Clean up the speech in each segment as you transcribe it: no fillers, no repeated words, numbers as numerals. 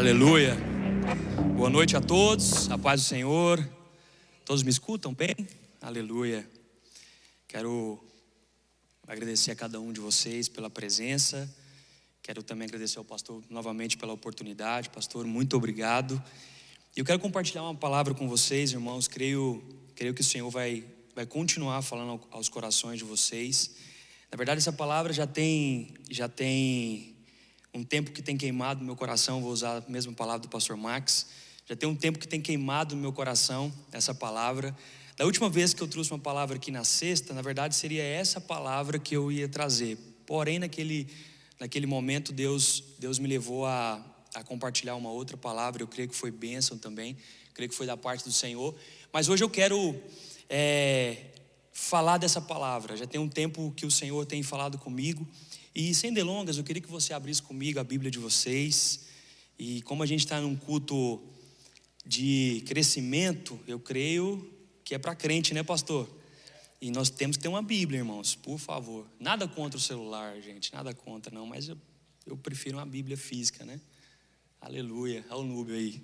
Aleluia. Boa noite a todos, a paz do Senhor. Todos me escutam bem? Aleluia. Quero agradecer a cada um de vocês pela presença. Quero também agradecer ao pastor novamente pela oportunidade. Pastor, muito obrigado. E eu quero compartilhar uma palavra com vocês, irmãos. Creio que o Senhor vai continuar falando aos corações de vocês. Na verdade, essa palavra já tem um tempo que tem queimado no meu coração. Vou usar a mesma palavra do pastor Max. Já tem um tempo que tem queimado no meu coração essa palavra. Da última vez que eu trouxe uma palavra aqui na sexta, na verdade seria essa palavra que eu ia trazer. Porém, naquele momento, Deus me levou a compartilhar uma outra palavra. Eu creio que foi bênção também. Creio que foi da parte do Senhor. Mas hoje eu quero falar dessa palavra. Já tem um tempo que o Senhor tem falado comigo. E sem delongas, eu queria que você abrisse comigo a Bíblia de vocês. E como a gente está num culto de crescimento, eu creio que é para crente, né, pastor? E nós temos que ter uma Bíblia, irmãos, por favor. Nada contra o celular, gente, nada contra não, mas eu prefiro uma Bíblia física, né? Aleluia, olha o núbio aí.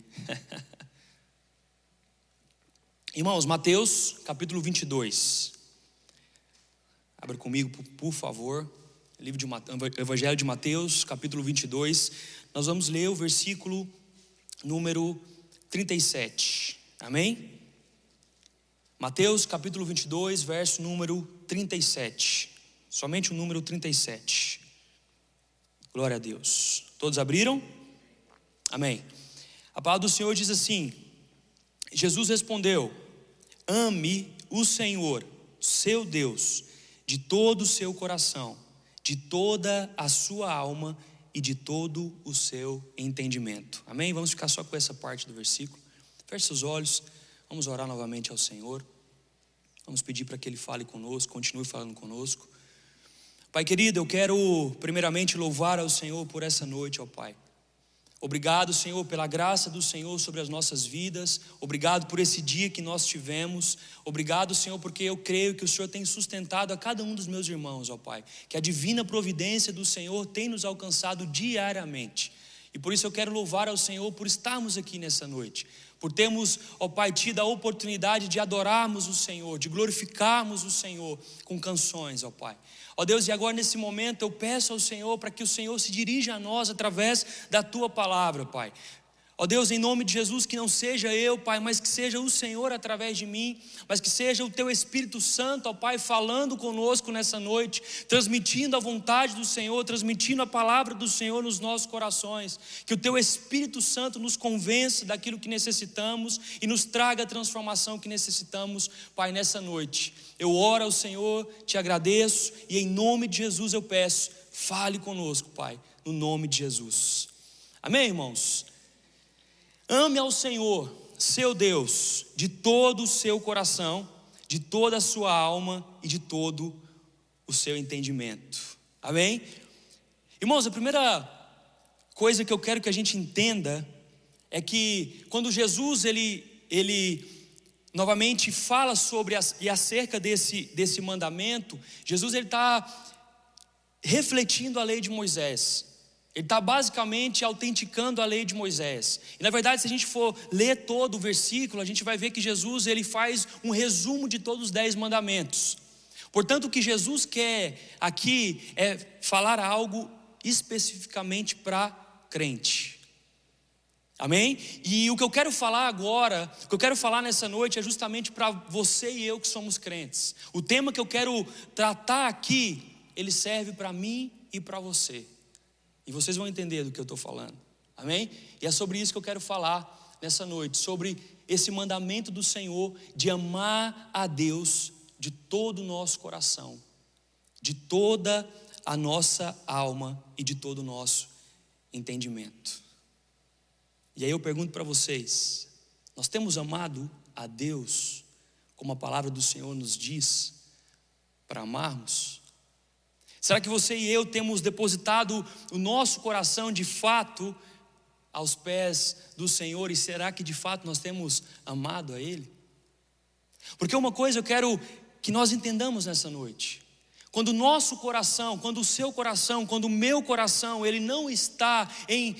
Irmãos, Mateus capítulo 22. Abra comigo, por favor. Evangelho de Mateus, capítulo 22. Nós vamos ler o versículo número 37. Amém? Mateus, capítulo 22, verso número 37. Somente o número 37. Glória a Deus. Todos abriram? Amém. A palavra do Senhor diz assim: Jesus respondeu: ame o Senhor, seu Deus, de todo o seu coração, de toda a sua alma e de todo o seu entendimento. Amém? Vamos ficar só com essa parte do versículo. Feche seus olhos, vamos orar novamente ao Senhor. Vamos pedir para que Ele fale conosco, continue falando conosco. Pai querido, eu quero primeiramente louvar ao Senhor por essa noite, ó Pai. Obrigado, Senhor, pela graça do Senhor sobre as nossas vidas. Obrigado por esse dia que nós tivemos. Obrigado, Senhor, porque eu creio que o Senhor tem sustentado a cada um dos meus irmãos, ó Pai. Que a divina providência do Senhor tem nos alcançado diariamente. E por isso eu quero louvar ao Senhor por estarmos aqui nessa noite. Por termos, ó Pai, tido a oportunidade de adorarmos o Senhor, de glorificarmos o Senhor com canções, ó Pai. Ó Deus, e agora nesse momento eu peço ao Senhor para que o Senhor se dirija a nós através da Tua palavra, Pai. Ó Deus, em nome de Jesus, que não seja eu, Pai, mas que seja o Senhor através de mim, mas que seja o Teu Espírito Santo, ó Pai, falando conosco nessa noite, transmitindo a vontade do Senhor, transmitindo a palavra do Senhor nos nossos corações. Que o Teu Espírito Santo nos convença daquilo que necessitamos e nos traga a transformação que necessitamos, Pai, nessa noite. Eu oro ao Senhor, te agradeço e em nome de Jesus eu peço, fale conosco, Pai, no nome de Jesus. Amém, irmãos? Ame ao Senhor, seu Deus, de todo o seu coração, de toda a sua alma e de todo o seu entendimento. Amém? Irmãos, a primeira coisa que eu quero que a gente entenda é que quando Jesus ele novamente fala sobre e acerca desse mandamento, Jesus ele está refletindo a lei de Moisés. Ele está basicamente autenticando a lei de Moisés. E na verdade, se a gente for ler todo o versículo, a gente vai ver que Jesus ele faz um resumo de todos os 10 mandamentos. Portanto, o que Jesus quer aqui é falar algo especificamente para crente. Amém? E o que eu quero falar agora, o que eu quero falar nessa noite é justamente para você e eu que somos crentes. O tema que eu quero tratar aqui, ele serve para mim e para você. E vocês vão entender do que eu estou falando, amém? E é sobre isso que eu quero falar nessa noite, sobre esse mandamento do Senhor de amar a Deus de todo o nosso coração, de toda a nossa alma e de todo o nosso entendimento. E aí eu pergunto para vocês, nós temos amado a Deus como a palavra do Senhor nos diz para amarmos? Será que você e eu temos depositado o nosso coração de fato aos pés do Senhor? E será que de fato nós temos amado a Ele? Porque uma coisa eu quero que nós entendamos nessa noite: Quando o nosso coração, quando o seu coração, quando o meu coração, ele não está em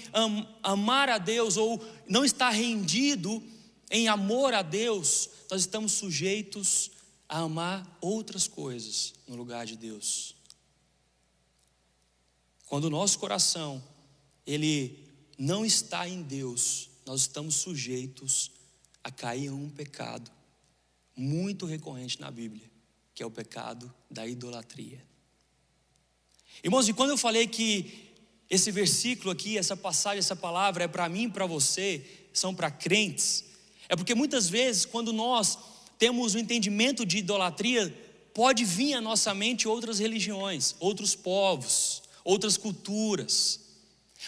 amar a Deus, ou não está rendido em amor a Deus, nós estamos sujeitos a amar outras coisas no lugar de Deus. Quando o nosso coração, ele não está em Deus, nós estamos sujeitos a cair em um pecado muito recorrente na Bíblia, que é o pecado da idolatria. Irmãos, e quando eu falei que esse versículo aqui, essa passagem, essa palavra é para mim e para você, são para crentes, é porque muitas vezes quando nós temos o entendimento de idolatria, pode vir à nossa mente outras religiões, outros povos, outras culturas.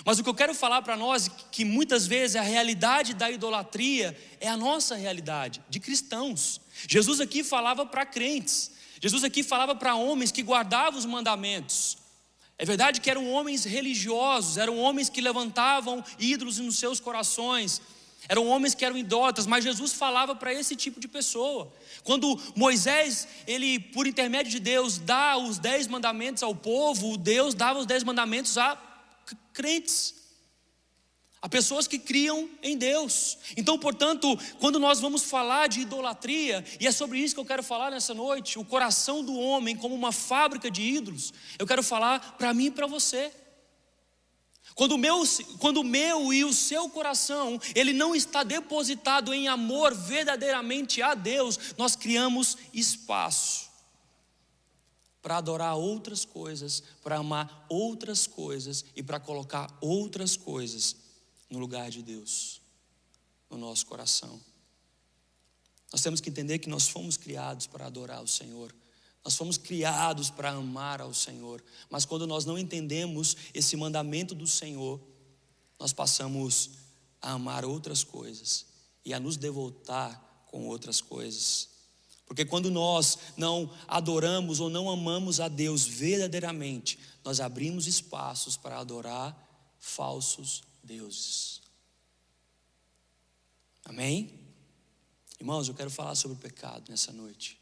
Mas o que eu quero falar para nós é que muitas vezes a realidade da idolatria é a nossa realidade, de cristãos. Jesus aqui falava para crentes, Jesus aqui falava para homens que guardavam os mandamentos. É verdade que eram homens religiosos, eram homens que levantavam ídolos nos seus corações, eram homens que eram idólatras, mas Jesus falava para esse tipo de pessoa. Quando Moisés, ele por intermédio de Deus dá os 10 mandamentos ao povo, Deus dava os 10 mandamentos a crentes, a pessoas que criam em Deus. Então, portanto, quando nós vamos falar de idolatria, e é sobre isso que eu quero falar nessa noite, o coração do homem como uma fábrica de ídolos, eu quero falar para mim e para você. Quando o meu e o seu coração, ele não está depositado em amor verdadeiramente a Deus, nós criamos espaço para adorar outras coisas, para amar outras coisas e para colocar outras coisas no lugar de Deus, no nosso coração. Nós temos que entender que nós fomos criados para adorar o Senhor. Nós fomos criados para amar ao Senhor, mas quando nós não entendemos esse mandamento do Senhor, nós passamos a amar outras coisas e a nos devotar com outras coisas. Porque quando nós não adoramos ou não amamos a Deus verdadeiramente, nós abrimos espaços para adorar falsos deuses. Amém? Irmãos, eu quero falar sobre o pecado nessa noite.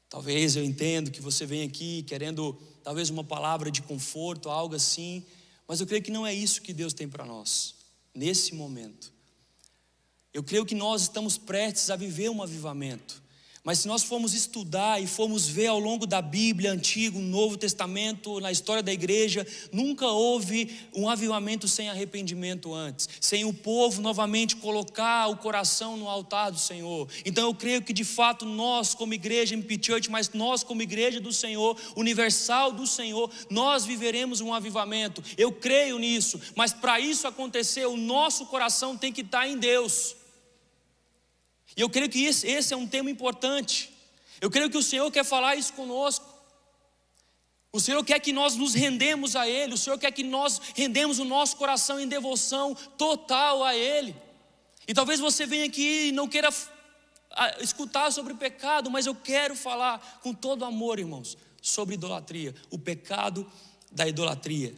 Talvez eu entendo que você vem aqui querendo talvez uma palavra de conforto, algo assim, mas eu creio que não é isso que Deus tem para nós, nesse momento. Eu creio que nós estamos prestes a viver um avivamento, mas se nós formos estudar e formos ver ao longo da Bíblia, Antigo, Novo Testamento, na história da igreja, nunca houve um avivamento sem arrependimento antes, sem o povo novamente colocar o coração no altar do Senhor. Então eu creio que de fato nós como igreja MP Church, mas nós como igreja do Senhor, universal do Senhor, nós viveremos um avivamento. Eu creio nisso, mas para isso acontecer, o nosso coração tem que estar em Deus. E eu creio que esse é um tema importante. Eu creio que o Senhor quer falar isso conosco. O Senhor quer que nós nos rendemos a Ele. O Senhor quer que nós rendemos o nosso coração em devoção total a Ele. E talvez você venha aqui e não queira escutar sobre pecado, mas eu quero falar com todo amor, irmãos, sobre idolatria, o pecado da idolatria.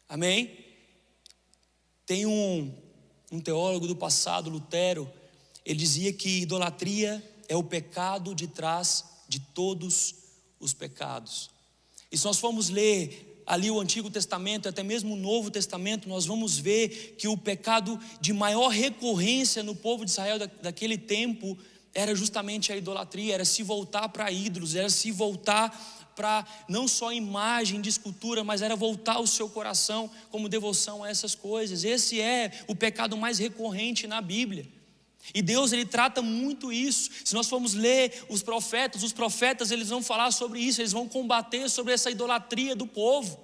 Amém? Tem um teólogo do passado, Lutero. Ele dizia que idolatria é o pecado de trás de todos os pecados. E se nós formos ler ali o Antigo Testamento, até mesmo o Novo Testamento, nós vamos ver que o pecado de maior recorrência no povo de Israel daquele tempo era justamente a idolatria, era se voltar para ídolos, era se voltar para não só imagem de escultura, mas era voltar o seu coração como devoção a essas coisas. Esse é o pecado mais recorrente na Bíblia. E Deus, Ele trata muito isso. Se nós formos ler os profetas eles vão falar sobre isso, eles vão combater sobre essa idolatria do povo.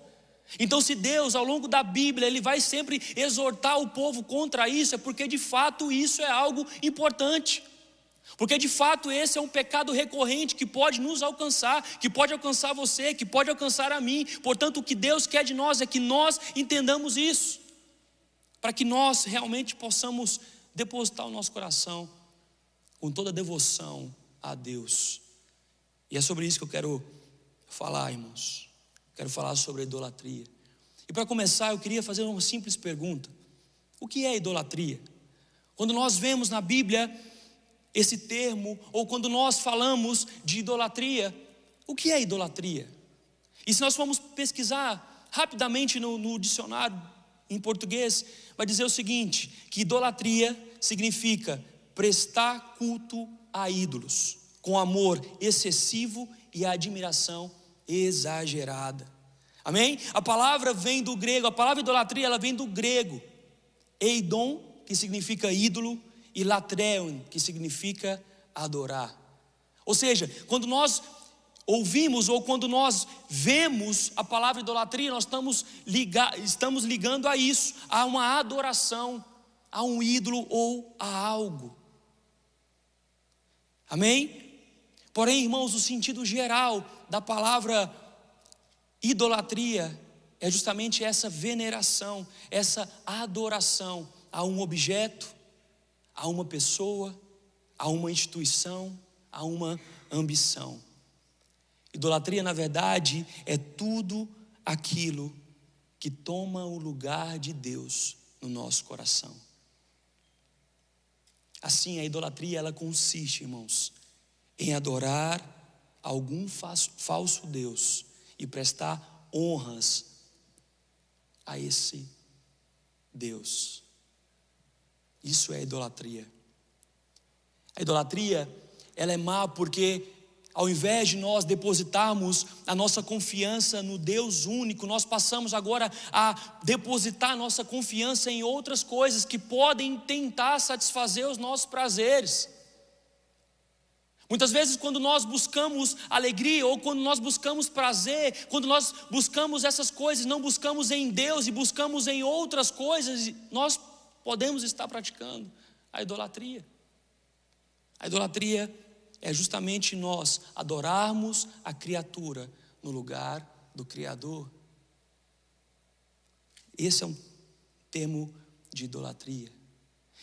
Então se Deus ao longo da Bíblia, Ele vai sempre exortar o povo contra isso, é porque de fato isso é algo importante. Porque de fato esse é um pecado recorrente que pode nos alcançar, que pode alcançar você, que pode alcançar a mim. Portanto o que Deus quer de nós é que nós entendamos isso, para que nós realmente possamos depositar o nosso coração com toda a devoção a Deus. E é sobre isso que eu quero falar, irmãos. Quero falar sobre a idolatria. E para começar, eu queria fazer uma simples pergunta: o que é idolatria? Quando nós vemos na Bíblia esse termo, ou quando nós falamos de idolatria, o que é idolatria? E se nós formos pesquisar rapidamente no dicionário em português, vai dizer o seguinte: que idolatria significa prestar culto a ídolos, com amor excessivo e admiração exagerada. Amém? A palavra vem do grego, a palavra idolatria, ela vem do grego eidon, que significa ídolo, e latreon, que significa adorar. Ou seja, quando nós ouvimos ou quando nós vemos a palavra idolatria, nós estamos ligando a isso, a uma adoração, a um ídolo ou a algo. Amém? Porém, irmãos, o sentido geral da palavra idolatria é justamente essa veneração, essa adoração a um objeto, a uma pessoa, a uma instituição, a uma ambição. Idolatria, na verdade, é tudo aquilo que toma o lugar de Deus no nosso coração. Assim, a idolatria, ela consiste, irmãos, em adorar algum falso Deus e prestar honras a esse Deus. Isso é idolatria. A idolatria, ela é má porque ao invés de nós depositarmos a nossa confiança no Deus único, nós passamos agora a depositar a nossa confiança em outras coisas que podem tentar satisfazer os nossos prazeres. Muitas vezes, quando nós buscamos alegria ou quando nós buscamos prazer, quando nós buscamos essas coisas, não buscamos em Deus e buscamos em outras coisas, nós podemos estar praticando a idolatria. A idolatria é justamente nós adorarmos a criatura no lugar do Criador. Esse é um termo de idolatria.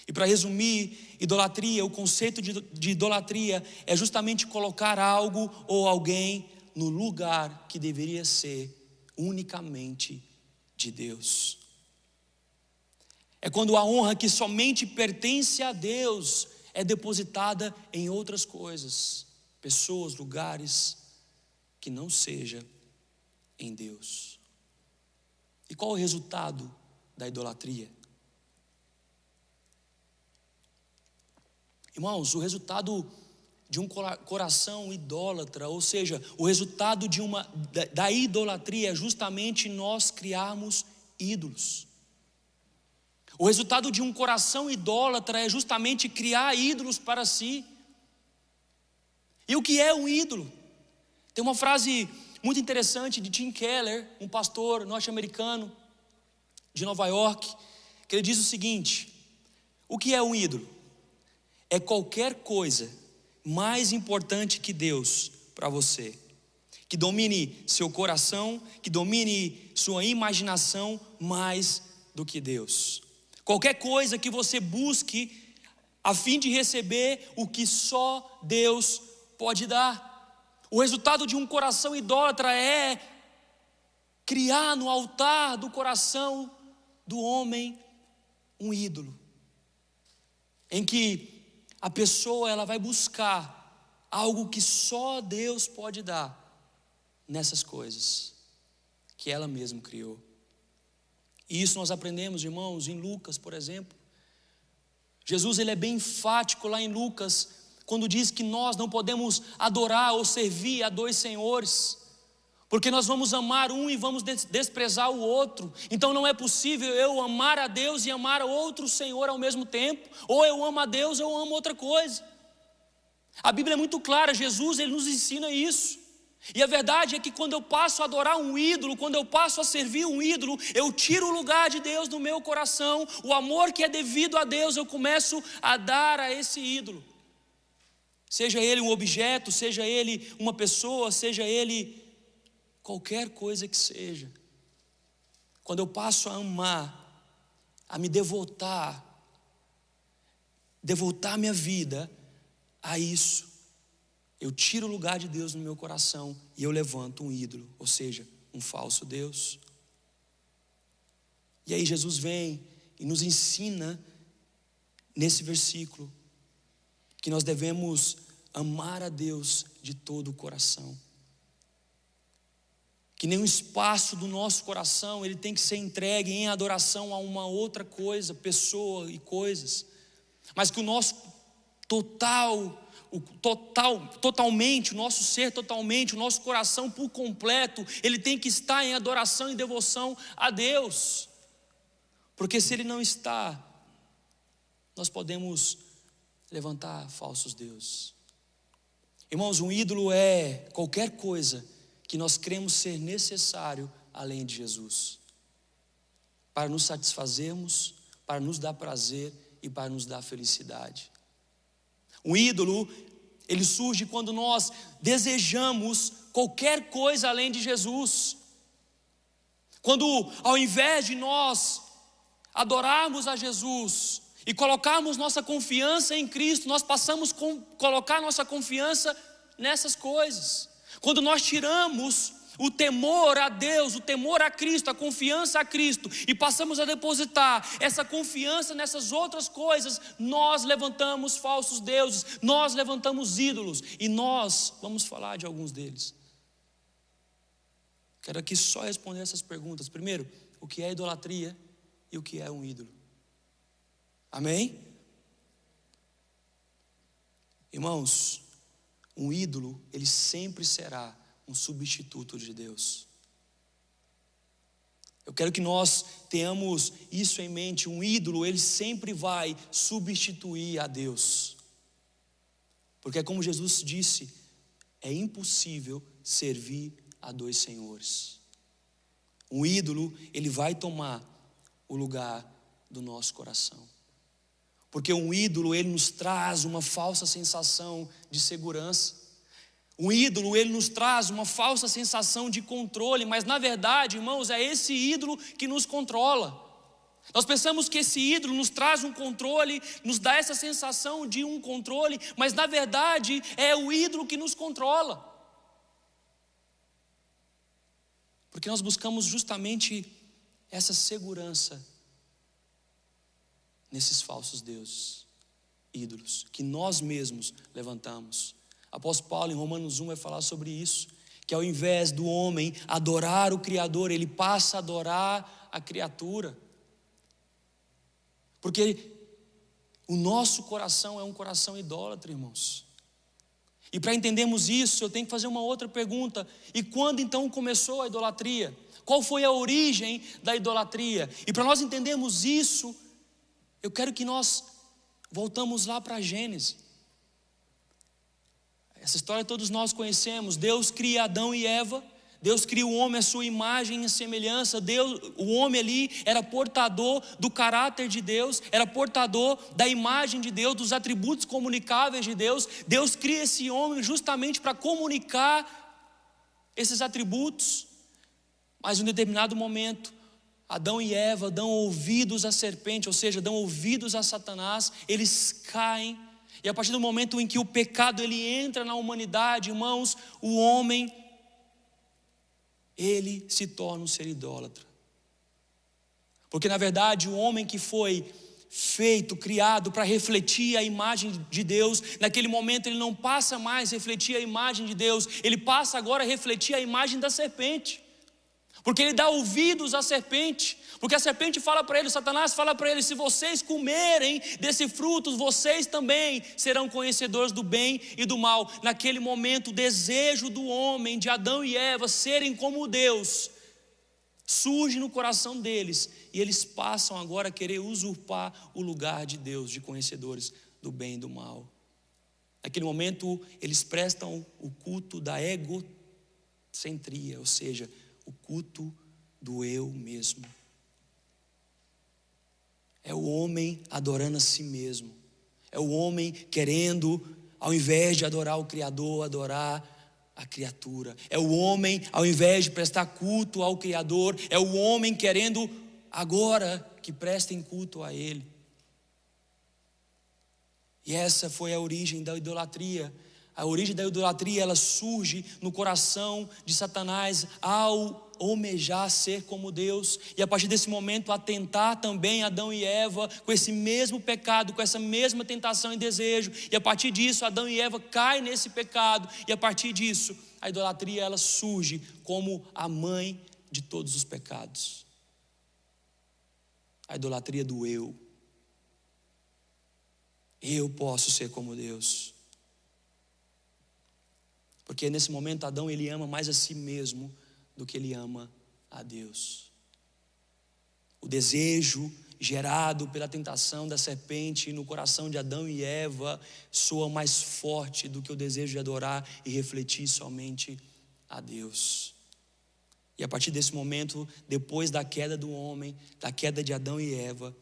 E para resumir, idolatria, o conceito de idolatria é justamente colocar algo ou alguém no lugar que deveria ser unicamente de Deus. É quando a honra que somente pertence a Deus é depositada em outras coisas, pessoas, lugares que não seja em Deus. E qual o resultado da idolatria? Irmãos, o resultado de um coração idólatra, ou seja, o resultado da idolatria é justamente nós criarmos ídolos. O resultado de um coração idólatra é justamente criar ídolos para si. E o que é um ídolo? Tem uma frase muito interessante de Tim Keller, um pastor norte-americano de Nova York, que ele diz o seguinte: o que é um ídolo? É qualquer coisa mais importante que Deus para você, que domine seu coração, que domine sua imaginação mais do que Deus. Qualquer coisa que você busque a fim de receber o que só Deus pode dar. O resultado de um coração idólatra é criar no altar do coração do homem um ídolo, em que a pessoa ela vai buscar algo que só Deus pode dar nessas coisas que ela mesma criou. E isso nós aprendemos, irmãos, em Lucas, por exemplo. Jesus ele é bem enfático lá em Lucas, quando diz que nós não podemos adorar ou servir a dois senhores, porque nós vamos amar um e vamos desprezar o outro. Então não é possível eu amar a Deus e amar a outro Senhor ao mesmo tempo. Ou eu amo a Deus ou eu amo outra coisa. A Bíblia é muito clara, Jesus ele nos ensina isso. E a verdade é que quando eu passo a adorar um ídolo, quando eu passo a servir um ídolo, eu tiro o lugar de Deus no meu coração. O amor que é devido a Deus eu começo a dar a esse ídolo. Seja ele um objeto, seja ele uma pessoa, seja ele qualquer coisa que seja. Quando eu passo a amar, a me devotar minha vida a isso, eu tiro o lugar de Deus no meu coração e eu levanto um ídolo, ou seja, um falso Deus. E aí Jesus vem e nos ensina nesse versículo que nós devemos amar a Deus de todo o coração. que nenhum espaço do nosso coração ele tem que ser entregue em adoração a uma outra coisa, pessoa e coisas, mas que o nosso totalmente, o nosso ser totalmente, o nosso coração por completo, ele tem que estar em adoração e devoção a Deus, porque se ele não está, nós podemos levantar falsos deuses. Irmãos, um ídolo é qualquer coisa que nós cremos ser necessário além de Jesus, para nos satisfazermos, para nos dar prazer e para nos dar felicidade. Um ídolo, ele surge quando nós desejamos qualquer coisa além de Jesus. Quando ao invés de nós adorarmos a Jesus e colocarmos nossa confiança em Cristo, nós passamos a colocar nossa confiança nessas coisas. Quando nós tiramos o temor a Deus, o temor a Cristo, a confiança a Cristo, e passamos a depositar essa confiança nessas outras coisas, nós levantamos falsos deuses, nós levantamos ídolos, e nós vamos falar de alguns deles. Quero aqui só responder essas perguntas. Primeiro, o que é idolatria e o que é um ídolo? Amém? Irmãos, um ídolo, ele sempre será um substituto de Deus. Eu quero que nós tenhamos isso em mente. Um ídolo, ele sempre vai substituir a Deus, porque como Jesus disse, é impossível servir a dois senhores. Um ídolo, ele vai tomar o lugar do nosso coração, porque um ídolo, ele nos traz uma falsa sensação de segurança. Um ídolo, ele nos traz uma falsa sensação de controle, mas na verdade, irmãos, é esse ídolo que nos controla. Nós pensamos que esse ídolo nos traz um controle, nos dá essa sensação de um controle, mas na verdade é o ídolo que nos controla. Porque nós buscamos justamente essa segurança nesses falsos deuses, ídolos, que nós mesmos levantamos. Apóstolo Paulo em Romanos 1 vai falar sobre isso, que ao invés do homem adorar o Criador, ele passa a adorar a criatura, porque o nosso coração é um coração idólatra, irmãos. E para entendermos isso, eu tenho que fazer uma outra pergunta: e quando então começou a idolatria? Qual foi a origem da idolatria? E para nós entendermos isso, eu quero que nós voltamos lá para Gênesis. Essa história todos nós conhecemos. Deus cria Adão e Eva, Deus cria o homem à sua imagem e semelhança. O homem ali era portador do caráter de Deus, era portador da imagem de Deus, dos atributos comunicáveis de Deus. Deus cria esse homem justamente para comunicar esses atributos. Mas em um determinado momento, Adão e Eva dão ouvidos à serpente, ou seja, dão ouvidos a Satanás, eles caem. E a partir do momento em que o pecado ele entra na humanidade, irmãos, o homem, ele se torna um ser idólatra. Porque na verdade o homem que foi feito, criado para refletir a imagem de Deus, naquele momento ele não passa mais a refletir a imagem de Deus, ele passa agora a refletir a imagem da serpente. Porque ele dá ouvidos à serpente, porque a serpente fala para ele, Satanás fala para ele: se vocês comerem desse fruto, vocês também serão conhecedores do bem e do mal. Naquele momento o desejo do homem, de Adão e Eva serem como Deus, surge no coração deles, e eles passam agora a querer usurpar o lugar de Deus, de conhecedores do bem e do mal. Naquele momento eles prestam o culto da egocentria, ou seja, o culto do eu mesmo. É o homem adorando a si mesmo. É o homem querendo, ao invés de adorar o Criador, adorar a criatura. É o homem, ao invés de prestar culto ao Criador, é o homem querendo agora que prestem culto a Ele. E essa foi a origem da idolatria. A origem da idolatria, ela surge no coração de Satanás ao almejar ser como Deus, e a partir desse momento atentar também Adão e Eva com esse mesmo pecado, com essa mesma tentação e desejo, e a partir disso Adão e Eva caem nesse pecado, e a partir disso a idolatria ela surge como a mãe de todos os pecados. A idolatria do eu. Eu posso ser como Deus. Porque nesse momento Adão ele ama mais a si mesmo do que ele ama a Deus. O desejo gerado pela tentação da serpente no coração de Adão e Eva soa mais forte do que o desejo de adorar e refletir somente a Deus. E a partir desse momento, depois da queda do homem, da queda de Adão e Eva,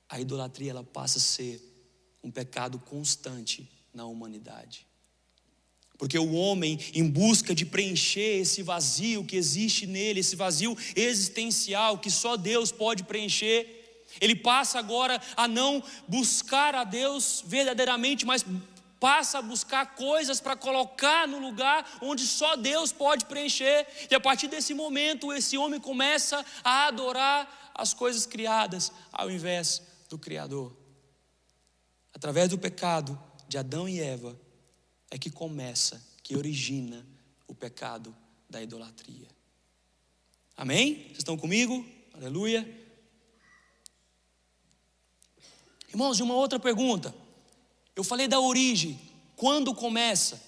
a idolatria ela passa a ser um pecado constante na humanidade. Porque o homem, em busca de preencher esse vazio que existe nele, esse vazio existencial que só Deus pode preencher, ele passa agora a não buscar a Deus verdadeiramente, mas passa a buscar coisas para colocar no lugar onde só Deus pode preencher. E a partir desse momento, esse homem começa a adorar as coisas criadas ao invés do Criador. Através do pecado de Adão e Eva, é que começa, que origina o pecado da idolatria. Amém? Vocês estão comigo? Aleluia. Irmãos, de uma outra pergunta. Eu falei da origem, quando começa?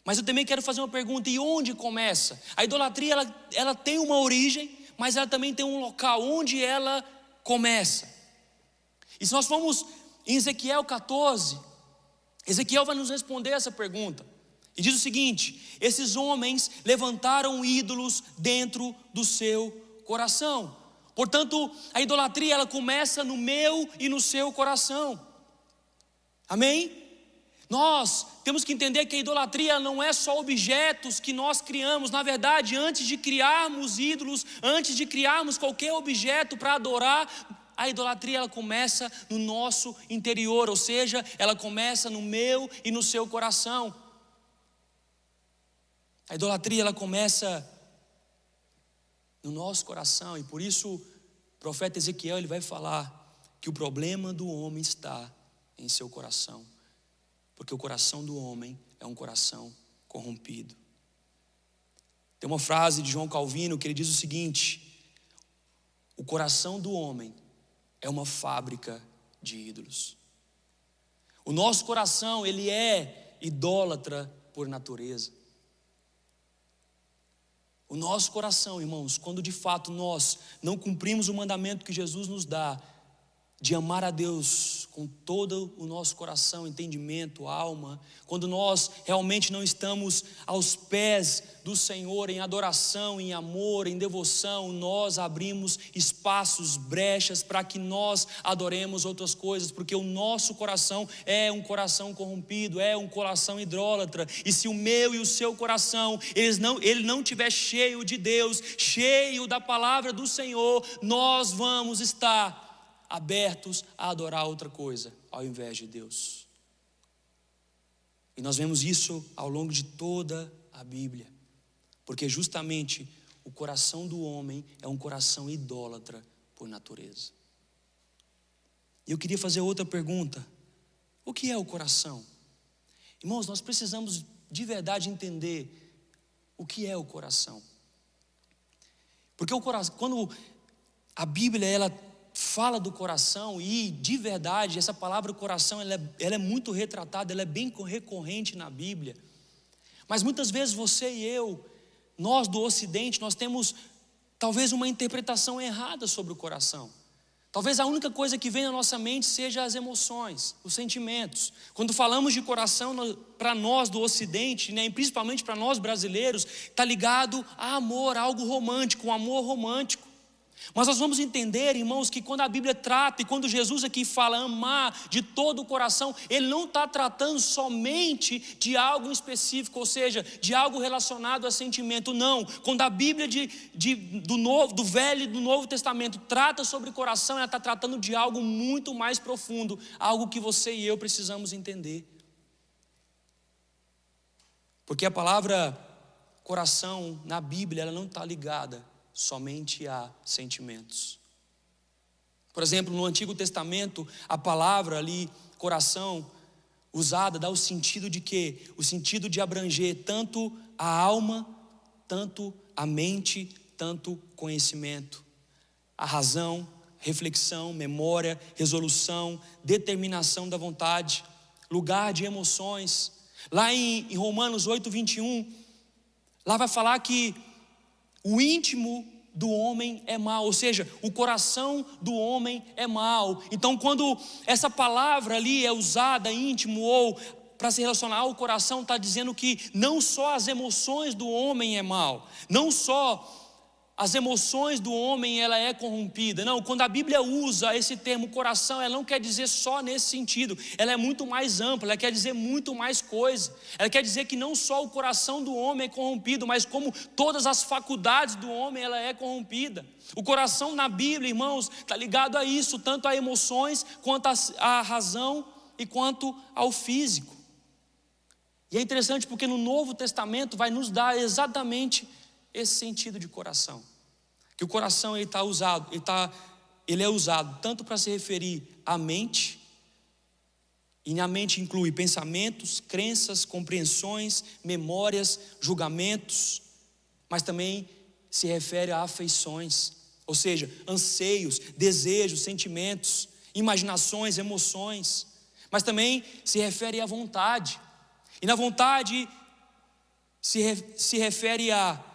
Mas eu também quero fazer uma pergunta, e onde começa? A idolatria, ela tem uma origem, mas ela também tem um local, onde ela começa. E se nós formos em Ezequiel 14, Ezequiel vai nos responder essa pergunta, e diz o seguinte: esses homens levantaram ídolos dentro do seu coração. Portanto, a idolatria ela começa no meu e no seu coração. Amém? Nós temos que entender que a idolatria não é só objetos que nós criamos. Na verdade, antes de criarmos ídolos, antes de criarmos qualquer objeto para adorar, a idolatria ela começa no nosso interior, ou seja, ela começa no meu e no seu coração. A idolatria ela começa no nosso coração, e por isso o profeta Ezequiel ele vai falar que o problema do homem está em seu coração, porque o coração do homem é um coração corrompido. Tem uma frase de João Calvino que ele diz o seguinte: o coração do homem é uma fábrica de ídolos. O nosso coração, ele é idólatra por natureza. O nosso coração, irmãos, quando de fato nós não cumprimos o mandamento que Jesus nos dá, de amar a Deus com todo o nosso coração, entendimento, alma, quando nós realmente não estamos aos pés do Senhor em adoração, em amor, em devoção, nós abrimos espaços, brechas para que nós adoremos outras coisas, porque o nosso coração é um coração corrompido, é um coração idólatra. E se o meu e o seu coração, ele não estiver cheio de Deus, cheio da palavra do Senhor, nós vamos estar abertos a adorar outra coisa ao invés de Deus. E nós vemos isso ao longo de toda a Bíblia, porque justamente o coração do homem é um coração idólatra por natureza. E eu queria fazer outra pergunta: o que é o coração? Irmãos, nós precisamos de verdade entender o que é o coração, porque o coração, quando a Bíblia ela fala do coração, e de verdade essa palavra coração ela é muito retratada, ela é bem recorrente na Bíblia. Mas muitas vezes você e eu, nós do Ocidente, nós temos talvez uma interpretação errada sobre o coração. Talvez a única coisa que vem na nossa mente seja as emoções, os sentimentos. Quando falamos de coração, para nós do Ocidente, né, e principalmente para nós brasileiros, está ligado a amor, a algo romântico, um amor romântico. Mas nós vamos entender, irmãos, que quando a Bíblia trata, e quando Jesus aqui fala amar de todo o coração, Ele não está tratando somente de algo específico, ou seja, de algo relacionado a sentimento, não. Quando a Bíblia do Velho e do Novo Testamento trata sobre coração, ela está tratando de algo muito mais profundo, algo que você e eu precisamos entender. Porque a palavra coração na Bíblia, ela não está ligada somente a sentimentos. Por exemplo, no Antigo Testamento, a palavra ali, coração, usada, dá o sentido de quê? O sentido de abranger tanto a alma, tanto a mente, tanto conhecimento. A razão, reflexão, memória, resolução, determinação da vontade, lugar de emoções. Lá em Romanos 8:21, lá vai falar que o íntimo do homem é mau, ou seja, o coração do homem é mau. Então, quando essa palavra ali é usada, íntimo, ou para se relacionar ao coração, está dizendo que não só as emoções do homem é mau, não só as emoções do homem ela é corrompida. Não, quando a Bíblia usa esse termo coração, ela não quer dizer só nesse sentido. Ela é muito mais ampla, ela quer dizer muito mais coisa. Ela quer dizer que não só o coração do homem é corrompido, mas como todas as faculdades do homem ela é corrompida. O coração na Bíblia, irmãos, está ligado a isso, tanto a emoções, quanto a razão e quanto ao físico. E é interessante porque no Novo Testamento vai nos dar exatamente esse sentido de coração, que o coração ele é usado tanto para se referir à mente, e na mente inclui pensamentos, crenças, compreensões, memórias, julgamentos, mas também se refere a afeições, ou seja, anseios, desejos, sentimentos, imaginações, emoções, mas também se refere à vontade, e na vontade se refere a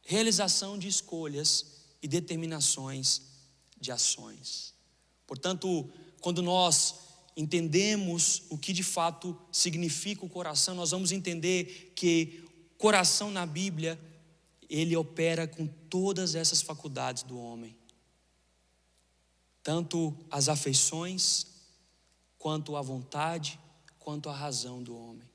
realização de escolhas e determinações de ações. Portanto, quando nós entendemos o que de fato significa o coração, nós vamos entender que o coração na Bíblia, ele opera com todas essas faculdades do homem. Tanto as afeições, quanto a vontade, quanto a razão do homem.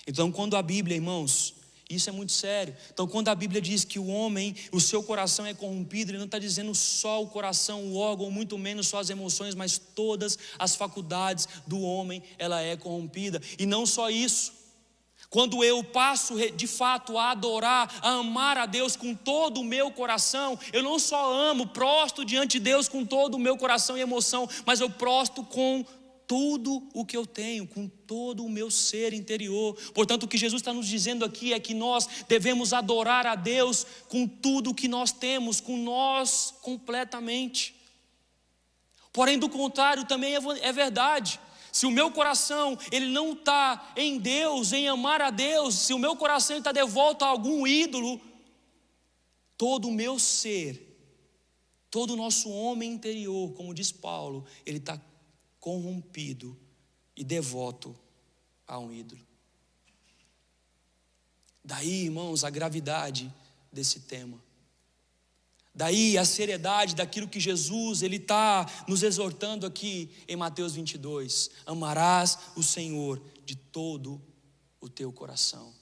Então, quando a Bíblia, irmãos, isso é muito sério. Então, quando a Bíblia diz que o homem, o seu coração é corrompido, ele não está dizendo só o coração, o órgão, muito menos só as emoções, mas todas as faculdades do homem, ela é corrompida. E não só isso. Quando eu passo de fato a adorar, a amar a Deus com todo o meu coração, eu não só amo, prostro diante de Deus com todo o meu coração e emoção, mas eu prostro com tudo o que eu tenho, com todo o meu ser interior. Portanto, o que Jesus está nos dizendo aqui é que nós devemos adorar a Deus com tudo o que nós temos, com nós completamente. Porém, do contrário também é verdade. Se o meu coração ele não está em Deus, em amar a Deus, se o meu coração está devoto a algum ídolo, todo o meu ser, todo o nosso homem interior, como diz Paulo, ele está corrompido e devoto a um ídolo. Daí, irmãos, a gravidade desse tema. Daí a seriedade daquilo que Jesus ele está nos exortando aqui em Mateus 22. Amarás o Senhor de todo o teu coração.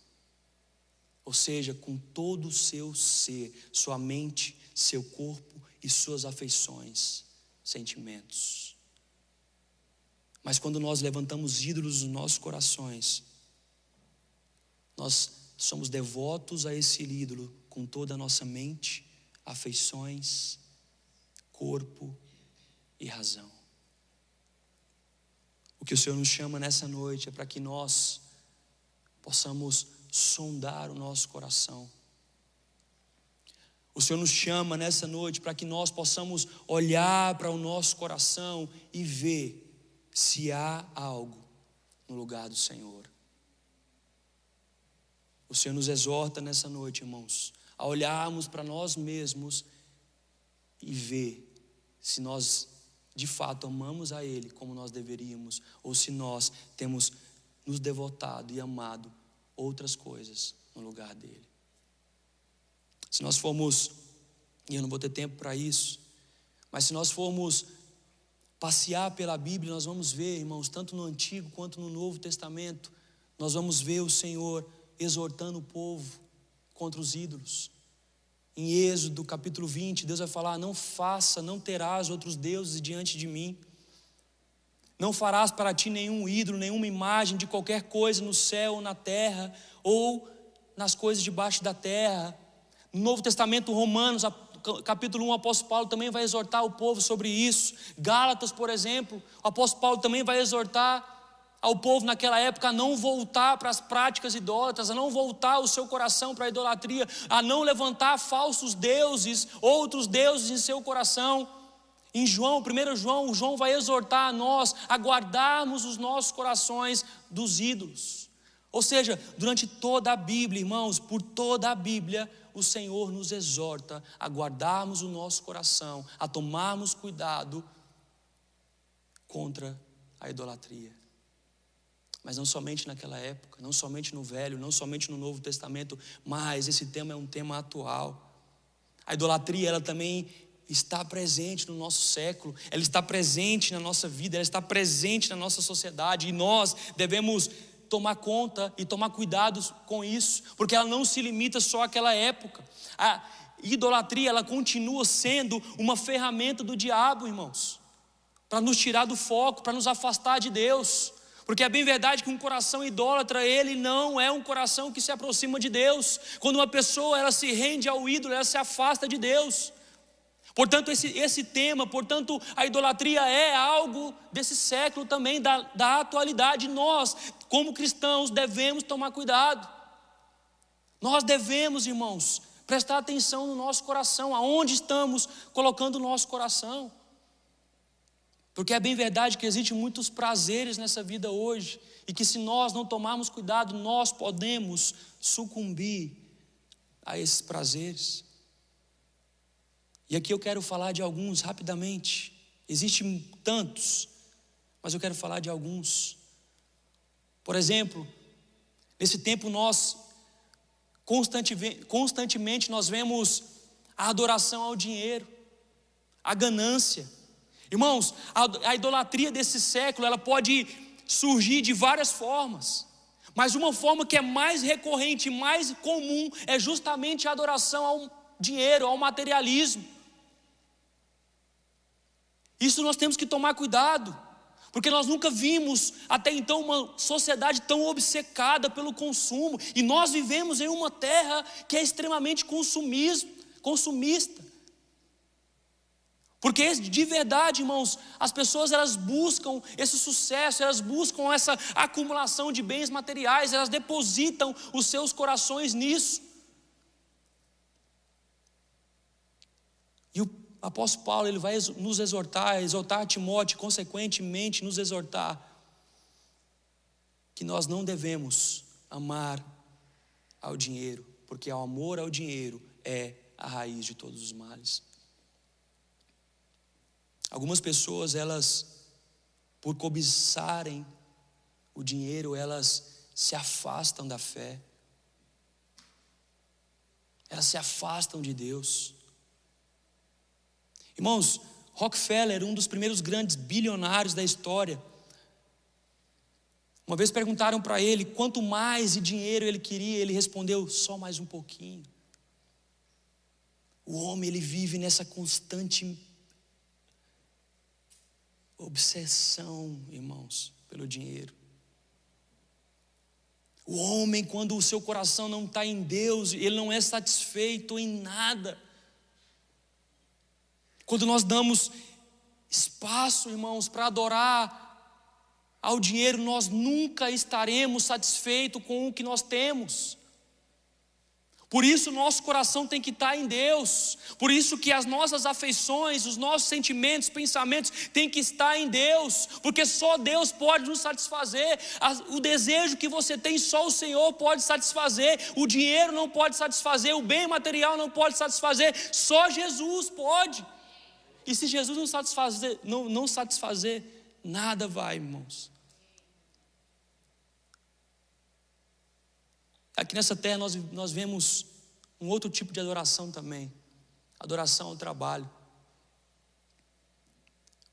Ou seja, com todo o seu ser, sua mente, seu corpo e suas afeições, sentimentos. Mas quando nós levantamos ídolos nos nossos corações, nós somos devotos a esse ídolo com toda a nossa mente, afeições, corpo e razão. O que o Senhor nos chama nessa noite é para que nós possamos sondar o nosso coração. O Senhor nos chama nessa noite para que nós possamos olhar para o nosso coração e ver se há algo no lugar do Senhor. O Senhor nos exorta nessa noite, irmãos, a olharmos para nós mesmos e ver se nós de fato amamos a Ele como nós deveríamos, ou se nós temos nos devotado e amado outras coisas no lugar dele. Se nós formos, e eu não vou ter tempo para isso, mas se nós formos passear pela Bíblia, nós vamos ver, irmãos, tanto no Antigo quanto no Novo Testamento, nós vamos ver o Senhor exortando o povo contra os ídolos. Em Êxodo capítulo 20, Deus vai falar: não terás outros deuses diante de mim. Não farás para ti nenhum ídolo, nenhuma imagem de qualquer coisa no céu ou na terra, ou nas coisas debaixo da terra. No Novo Testamento, Romanos, capítulo 1, o apóstolo Paulo também vai exortar o povo sobre isso. Gálatas, por exemplo, o apóstolo Paulo também vai exortar ao povo naquela época a não voltar para as práticas idólatras, a não voltar o seu coração para a idolatria, a não levantar falsos deuses, outros deuses em seu coração. Em João, 1 João vai exortar a nós a guardarmos os nossos corações dos ídolos. Ou seja, durante toda a Bíblia, irmãos, por toda a Bíblia, o Senhor nos exorta a guardarmos o nosso coração, a tomarmos cuidado contra a idolatria. Mas não somente naquela época, não somente no Velho, não somente no Novo Testamento, mas esse tema é um tema atual. A idolatria, ela também está presente no nosso século, ela está presente na nossa vida, ela está presente na nossa sociedade, e nós devemos tomar conta e tomar cuidado com isso, porque ela não se limita só àquela época. A idolatria, ela continua sendo uma ferramenta do diabo, irmãos, para nos tirar do foco, para nos afastar de Deus. Porque é bem verdade que um coração idólatra, ele não é um coração que se aproxima de Deus. Quando uma pessoa ela se rende ao ídolo, ela se afasta de Deus. Portanto, esse tema, portanto, a idolatria é algo desse século também, da atualidade. Nós, como cristãos, devemos tomar cuidado. Nós devemos, irmãos, prestar atenção no nosso coração, aonde estamos colocando o nosso coração. Porque é bem verdade que existem muitos prazeres nessa vida hoje, e que se nós não tomarmos cuidado, nós podemos sucumbir a esses prazeres. E aqui eu quero falar de alguns rapidamente. Existem tantos, mas eu quero falar de alguns. Por exemplo, nesse tempo nós constantemente nós vemos a adoração ao dinheiro, a ganância. Irmãos, a idolatria desse século, ela pode surgir de várias formas, mas uma forma que é mais recorrente, mais comum, é justamente a adoração ao dinheiro, ao materialismo. Isso nós temos que tomar cuidado, porque nós nunca vimos até então uma sociedade tão obcecada pelo consumo, e nós vivemos em uma terra que é extremamente consumista. Porque de verdade, irmãos, as pessoas elas buscam esse sucesso, elas buscam essa acumulação de bens materiais, elas depositam os seus corações nisso. E o apóstolo Paulo, ele vai nos exortar Timóteo, consequentemente nos exortar que nós não devemos amar ao dinheiro, porque o amor ao dinheiro é a raiz de todos os males. Algumas pessoas, elas, por cobiçarem o dinheiro, elas se afastam da fé. Elas se afastam de Deus. Irmãos, Rockefeller, um dos primeiros grandes bilionários da história, uma vez perguntaram para ele quanto mais de dinheiro ele queria, ele respondeu: só mais um pouquinho. O homem, ele vive nessa constante obsessão, irmãos, pelo dinheiro. O homem, quando o seu coração não está em Deus, ele não é satisfeito em nada. Quando nós damos espaço, irmãos, para adorar ao dinheiro, nós nunca estaremos satisfeitos com o que nós temos. Por isso o nosso coração tem que estar em Deus. Por isso que as nossas afeições, os nossos sentimentos, pensamentos têm que estar em Deus. Porque só Deus pode nos satisfazer. O desejo que você tem, só o Senhor pode satisfazer. O dinheiro não pode satisfazer, o bem material não pode satisfazer. Só Jesus pode. E se Jesus não satisfazer, nada vai, irmãos. Aqui nessa terra nós vemos um outro tipo de adoração também. Adoração ao trabalho.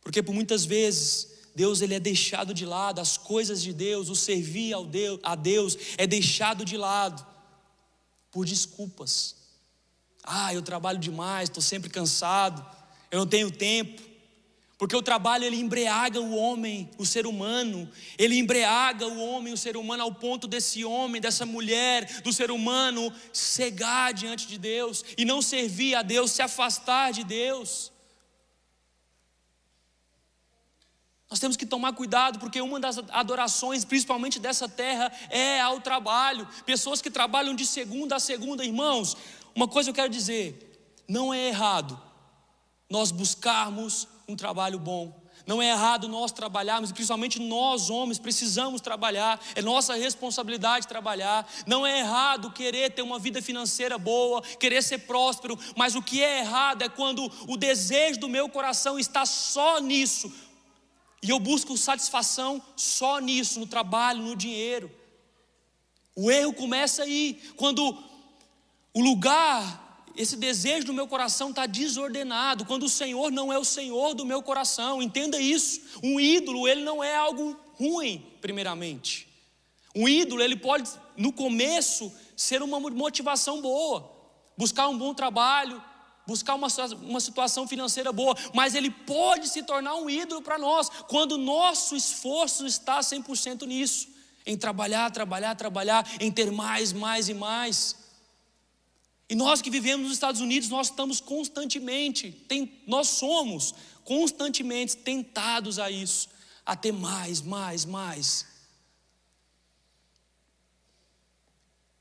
Porque por muitas vezes Deus ele é deixado de lado, as coisas de Deus, o servir a Deus é deixado de lado por desculpas. Eu trabalho demais, estou sempre cansado, eu não tenho tempo. Porque o trabalho, ele embriaga o homem, o ser humano. Ele embriaga o homem, o ser humano, ao ponto desse homem, dessa mulher, do ser humano cegar diante de Deus e não servir a Deus, se afastar de Deus. Nós temos que tomar cuidado, porque uma das adorações, principalmente dessa terra, é ao trabalho. Pessoas que trabalham de segunda a segunda. Irmãos, uma coisa eu quero dizer: não é errado nós buscarmos um trabalho bom. Não é errado nós trabalharmos, e principalmente nós homens precisamos trabalhar, é nossa responsabilidade trabalhar. Não é errado querer ter uma vida financeira boa, querer ser próspero, mas o que é errado é quando o desejo do meu coração está só nisso, e eu busco satisfação só nisso, no trabalho, no dinheiro. O erro começa aí, quando o lugar, esse desejo do meu coração está desordenado, quando o Senhor não é o Senhor do meu coração. Entenda isso. Um ídolo, ele não é algo ruim, primeiramente. Um ídolo, ele pode, no começo, ser uma motivação boa, buscar um bom trabalho, buscar uma situação financeira boa, mas ele pode se tornar um ídolo para nós, quando o nosso esforço está 100% nisso, em trabalhar, em ter mais e mais. E nós que vivemos nos Estados Unidos, nós somos constantemente tentados a isso, a ter mais.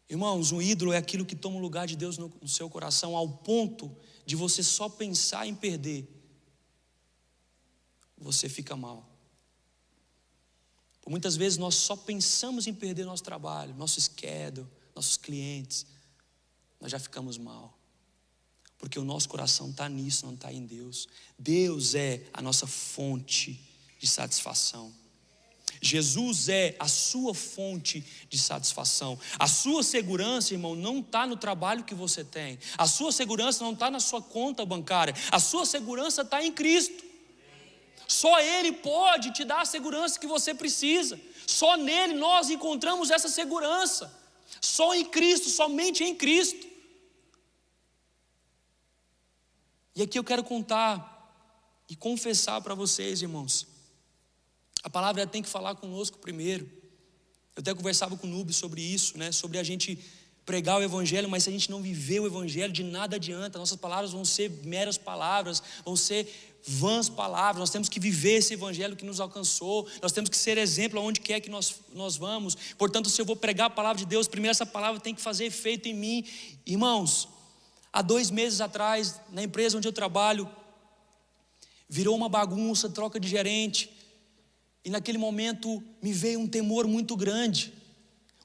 Irmãos, um ídolo é aquilo que toma o lugar de Deus no seu coração, ao ponto de você só pensar em perder, você fica mal. Por muitas vezes nós só pensamos em perder nosso trabalho, nosso schedule, nossos clientes, nós já ficamos mal, porque o nosso coração está nisso, não está em Deus. Deus é a nossa fonte de satisfação. Jesus é a sua fonte de satisfação. A sua segurança, irmão, não está no trabalho que você tem. A sua segurança não está na sua conta bancária. A sua segurança está em Cristo. Só Ele pode te dar a segurança que você precisa. Só nele nós encontramos essa segurança. Só em Cristo, somente em Cristo. E aqui eu quero contar e confessar para vocês, irmãos. A palavra tem que falar conosco primeiro. Eu até conversava com o Nubes sobre isso, né? Sobre a gente pregar o evangelho, mas se a gente não viver o evangelho, de nada adianta. Nossas palavras vão ser meras palavras, vão ser vãs palavras. Nós temos que viver esse evangelho que nos alcançou. Nós temos que ser exemplo aonde quer que nós vamos. Portanto, se eu vou pregar a palavra de Deus, primeiro essa palavra tem que fazer efeito em mim. Irmãos, há 2 meses atrás, na empresa onde eu trabalho, virou uma bagunça, troca de gerente. E naquele momento me veio um temor muito grande,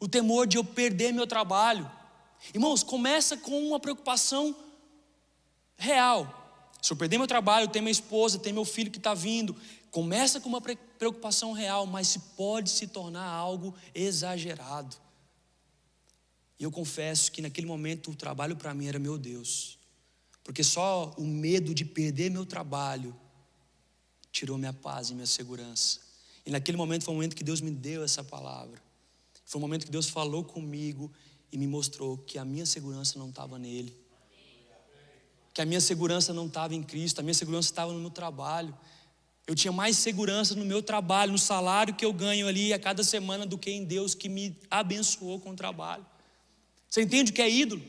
o temor de eu perder meu trabalho. Irmãos, começa com uma preocupação real. Se eu perder meu trabalho, eu tenho minha esposa, tenho meu filho que está vindo. Começa com uma preocupação real, mas pode se tornar algo exagerado. E eu confesso que naquele momento o trabalho para mim era meu Deus, porque só o medo de perder meu trabalho tirou minha paz e minha segurança. E naquele momento foi o momento que Deus me deu essa palavra. Foi o momento que Deus falou comigo e me mostrou que a minha segurança não estava nele, que a minha segurança não estava em Cristo, a minha segurança estava no meu trabalho. Eu tinha mais segurança no meu trabalho, no salário que eu ganho ali a cada semana, do que em Deus que me abençoou com o trabalho. Você entende o que é ídolo?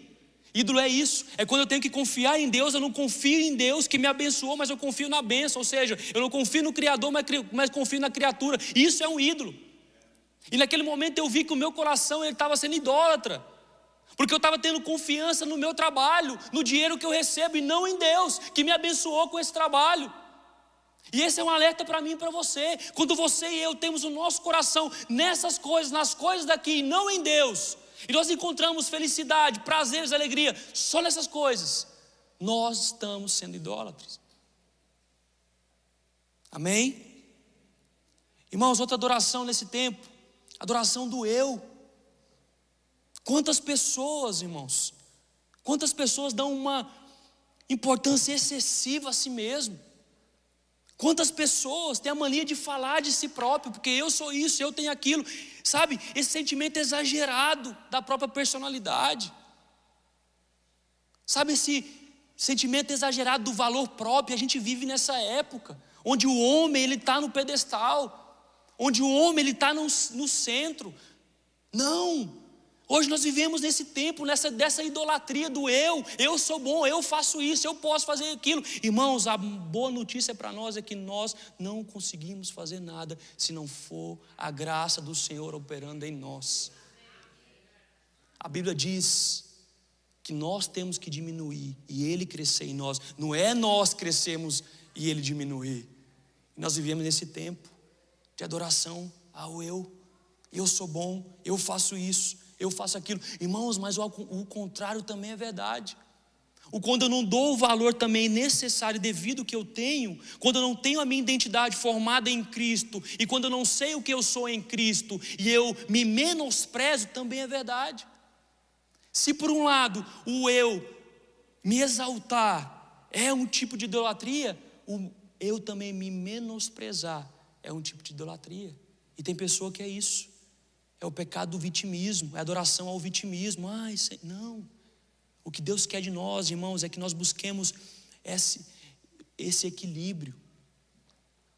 Ídolo é isso, é quando eu tenho que confiar em Deus. Eu não confio em Deus que me abençoou, mas eu confio na bênção. Ou seja, eu não confio no Criador, mas confio na criatura. Isso é um ídolo. E naquele momento eu vi que o meu coração estava sendo idólatra, porque eu estava tendo confiança no meu trabalho, no dinheiro que eu recebo, e não em Deus que me abençoou com esse trabalho. E esse é um alerta para mim e para você. Quando você e eu temos o nosso coração nessas coisas, nas coisas daqui, e não em Deus, e nós encontramos felicidade, prazeres, alegria só nessas coisas, nós estamos sendo idólatras. Amém? Irmãos, outra adoração nesse tempo, adoração do eu. Quantas pessoas, irmãos, quantas pessoas dão uma importância excessiva a si mesmo? Quantas pessoas têm a mania de falar de si próprio, porque eu sou isso, eu tenho aquilo, sabe? Esse sentimento exagerado da própria personalidade, sabe? Esse sentimento exagerado do valor próprio. A gente vive nessa época onde o homem ele está no pedestal, onde o homem ele está no centro. Não. Hoje nós vivemos nesse tempo, dessa idolatria do eu sou bom, eu faço isso, eu posso fazer aquilo. Irmãos, a boa notícia para nós é que nós não conseguimos fazer nada se não for a graça do Senhor operando em nós. A Bíblia diz que nós temos que diminuir e Ele crescer em nós. Não é nós crescermos e Ele diminuir. Nós vivemos nesse tempo de adoração ao eu sou bom, eu faço isso, eu faço aquilo. Irmãos, mas o contrário também é verdade. Quando eu não dou o valor também necessário devido que eu tenho, quando eu não tenho a minha identidade formada em Cristo, e quando eu não sei o que eu sou em Cristo, e eu me menosprezo, também é verdade. Se por um lado o eu me exaltar é um tipo de idolatria, o eu também me menosprezar é um tipo de idolatria. E tem pessoa que é isso. É o pecado do vitimismo, é a adoração ao vitimismo. Não. O que Deus quer de nós, irmãos, é que nós busquemos esse equilíbrio.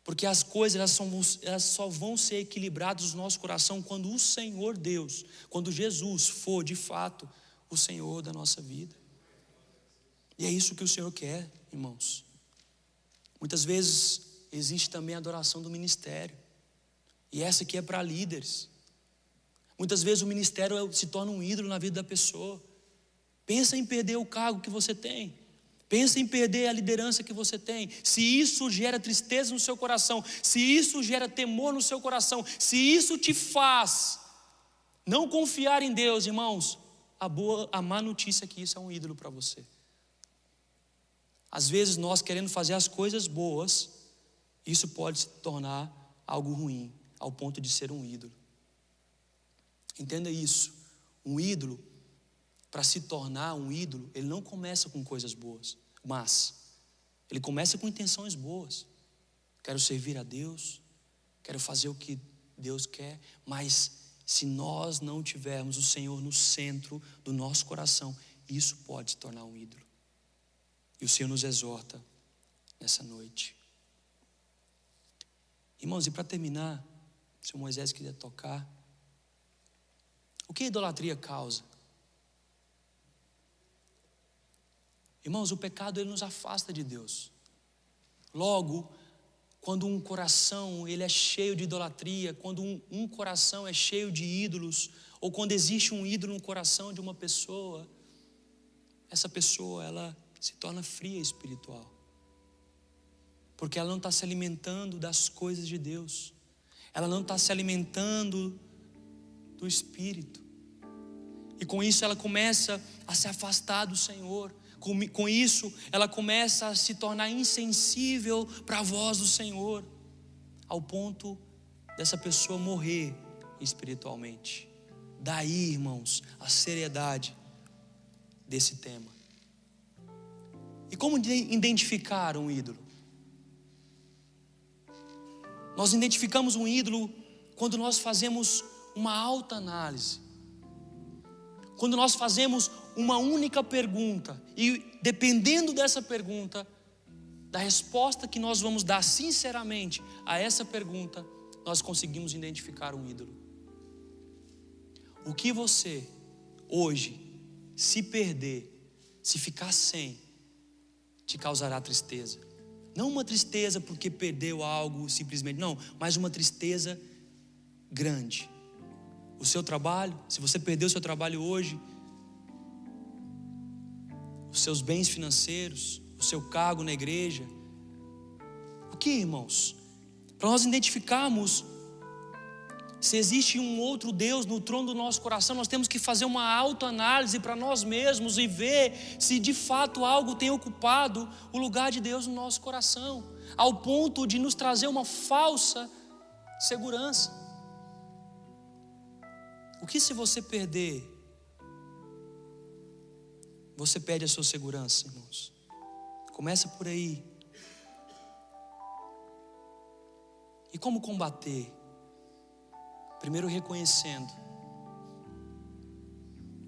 Porque as coisas elas só vão ser equilibradas no nosso coração quando o Senhor Deus, quando Jesus for de fato o Senhor da nossa vida. E é isso que o Senhor quer, irmãos. Muitas vezes existe também a adoração do ministério. E essa aqui é para líderes. Muitas vezes o ministério se torna um ídolo na vida da pessoa. Pensa em perder o cargo que você tem. Pensa em perder a liderança que você tem. Se isso gera tristeza no seu coração, se isso gera temor no seu coração, se isso te faz não confiar em Deus, irmãos, a má notícia é que isso é um ídolo para você. Às vezes nós querendo fazer as coisas boas, isso pode se tornar algo ruim, ao ponto de ser um ídolo. Entenda isso. Um ídolo, para se tornar um ídolo, ele não começa com coisas boas, mas ele começa com intenções boas. Quero servir a Deus, quero fazer o que Deus quer, mas se nós não tivermos o Senhor no centro do nosso coração, isso pode se tornar um ídolo. E o Senhor nos exorta nessa noite. Irmãos, e para terminar, se o Moisés quiser tocar, o que a idolatria causa? Irmãos, o pecado ele nos afasta de Deus. Logo, quando um coração ele é cheio de idolatria, quando um coração é cheio de ídolos, ou quando existe um ídolo no coração de uma pessoa, essa pessoa ela se torna fria espiritual. Porque ela não está se alimentando das coisas de Deus. Ela não está se alimentando do Espírito. E com isso ela começa a se afastar do Senhor. Com isso ela começa a se tornar insensível para a voz do Senhor, ao ponto dessa pessoa morrer espiritualmente. Daí, irmãos, a seriedade desse tema. E como identificar um ídolo? Nós identificamos um ídolo quando nós fazemos uma autoanálise. Quando nós fazemos uma única pergunta e dependendo dessa pergunta, da resposta que nós vamos dar sinceramente a essa pergunta, nós conseguimos identificar um ídolo. O que você hoje, se perder, se ficar sem, te causará tristeza. Não uma tristeza porque perdeu algo simplesmente, não, mas uma tristeza grande. O seu trabalho, se você perdeu o seu trabalho hoje, os seus bens financeiros, o seu cargo na igreja. O que, irmãos? Para nós identificarmos se existe um outro Deus no trono do nosso coração, nós temos que fazer uma autoanálise para nós mesmos e ver se de fato algo tem ocupado o lugar de Deus no nosso coração, ao ponto de nos trazer uma falsa segurança. O que se você perder? Você perde a sua segurança, irmãos. Começa por aí. E como combater? Primeiro reconhecendo.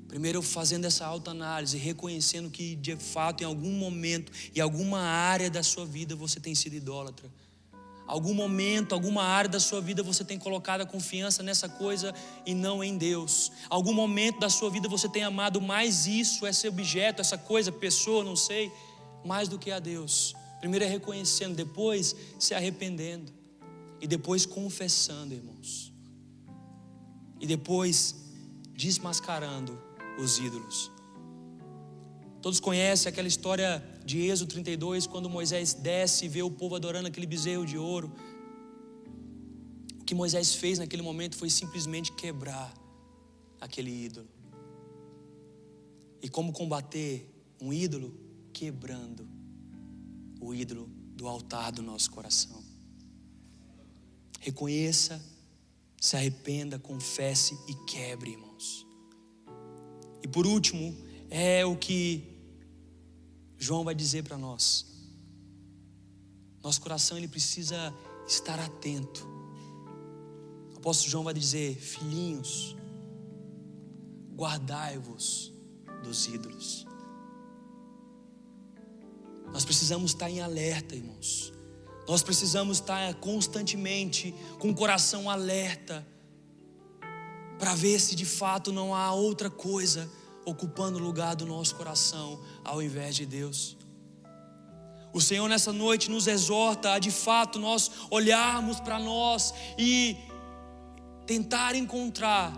Primeiro fazendo essa autoanálise, reconhecendo que de fato em algum momento, em alguma área da sua vida você tem sido idólatra. algum momento, alguma área da sua vida você tem colocado a confiança nessa coisa e não em Deus. Algum momento da sua vida você tem amado mais isso, esse objeto, essa coisa, pessoa, não sei, mais do que a Deus. Primeiro é reconhecendo, depois se arrependendo e depois confessando, irmãos. E depois desmascarando os ídolos. Todos conhecem aquela história de Êxodo 32, quando Moisés desce e vê o povo adorando aquele bezerro de ouro. O que Moisés fez naquele momento foi simplesmente quebrar aquele ídolo. E como combater um ídolo? Quebrando o ídolo do altar do nosso coração. Reconheça, se arrependa, confesse e quebre, irmãos. E por último, é o que João vai dizer para nós. Nosso coração ele precisa estar atento. O apóstolo João vai dizer: filhinhos, guardai-vos dos ídolos. Nós precisamos estar em alerta, irmãos. Nós precisamos estar constantemente com o coração alerta para ver se de fato não há outra coisa ocupando o lugar do nosso coração ao invés de Deus. O Senhor nessa noite nos exorta a de fato nós olharmos para nós e tentar encontrar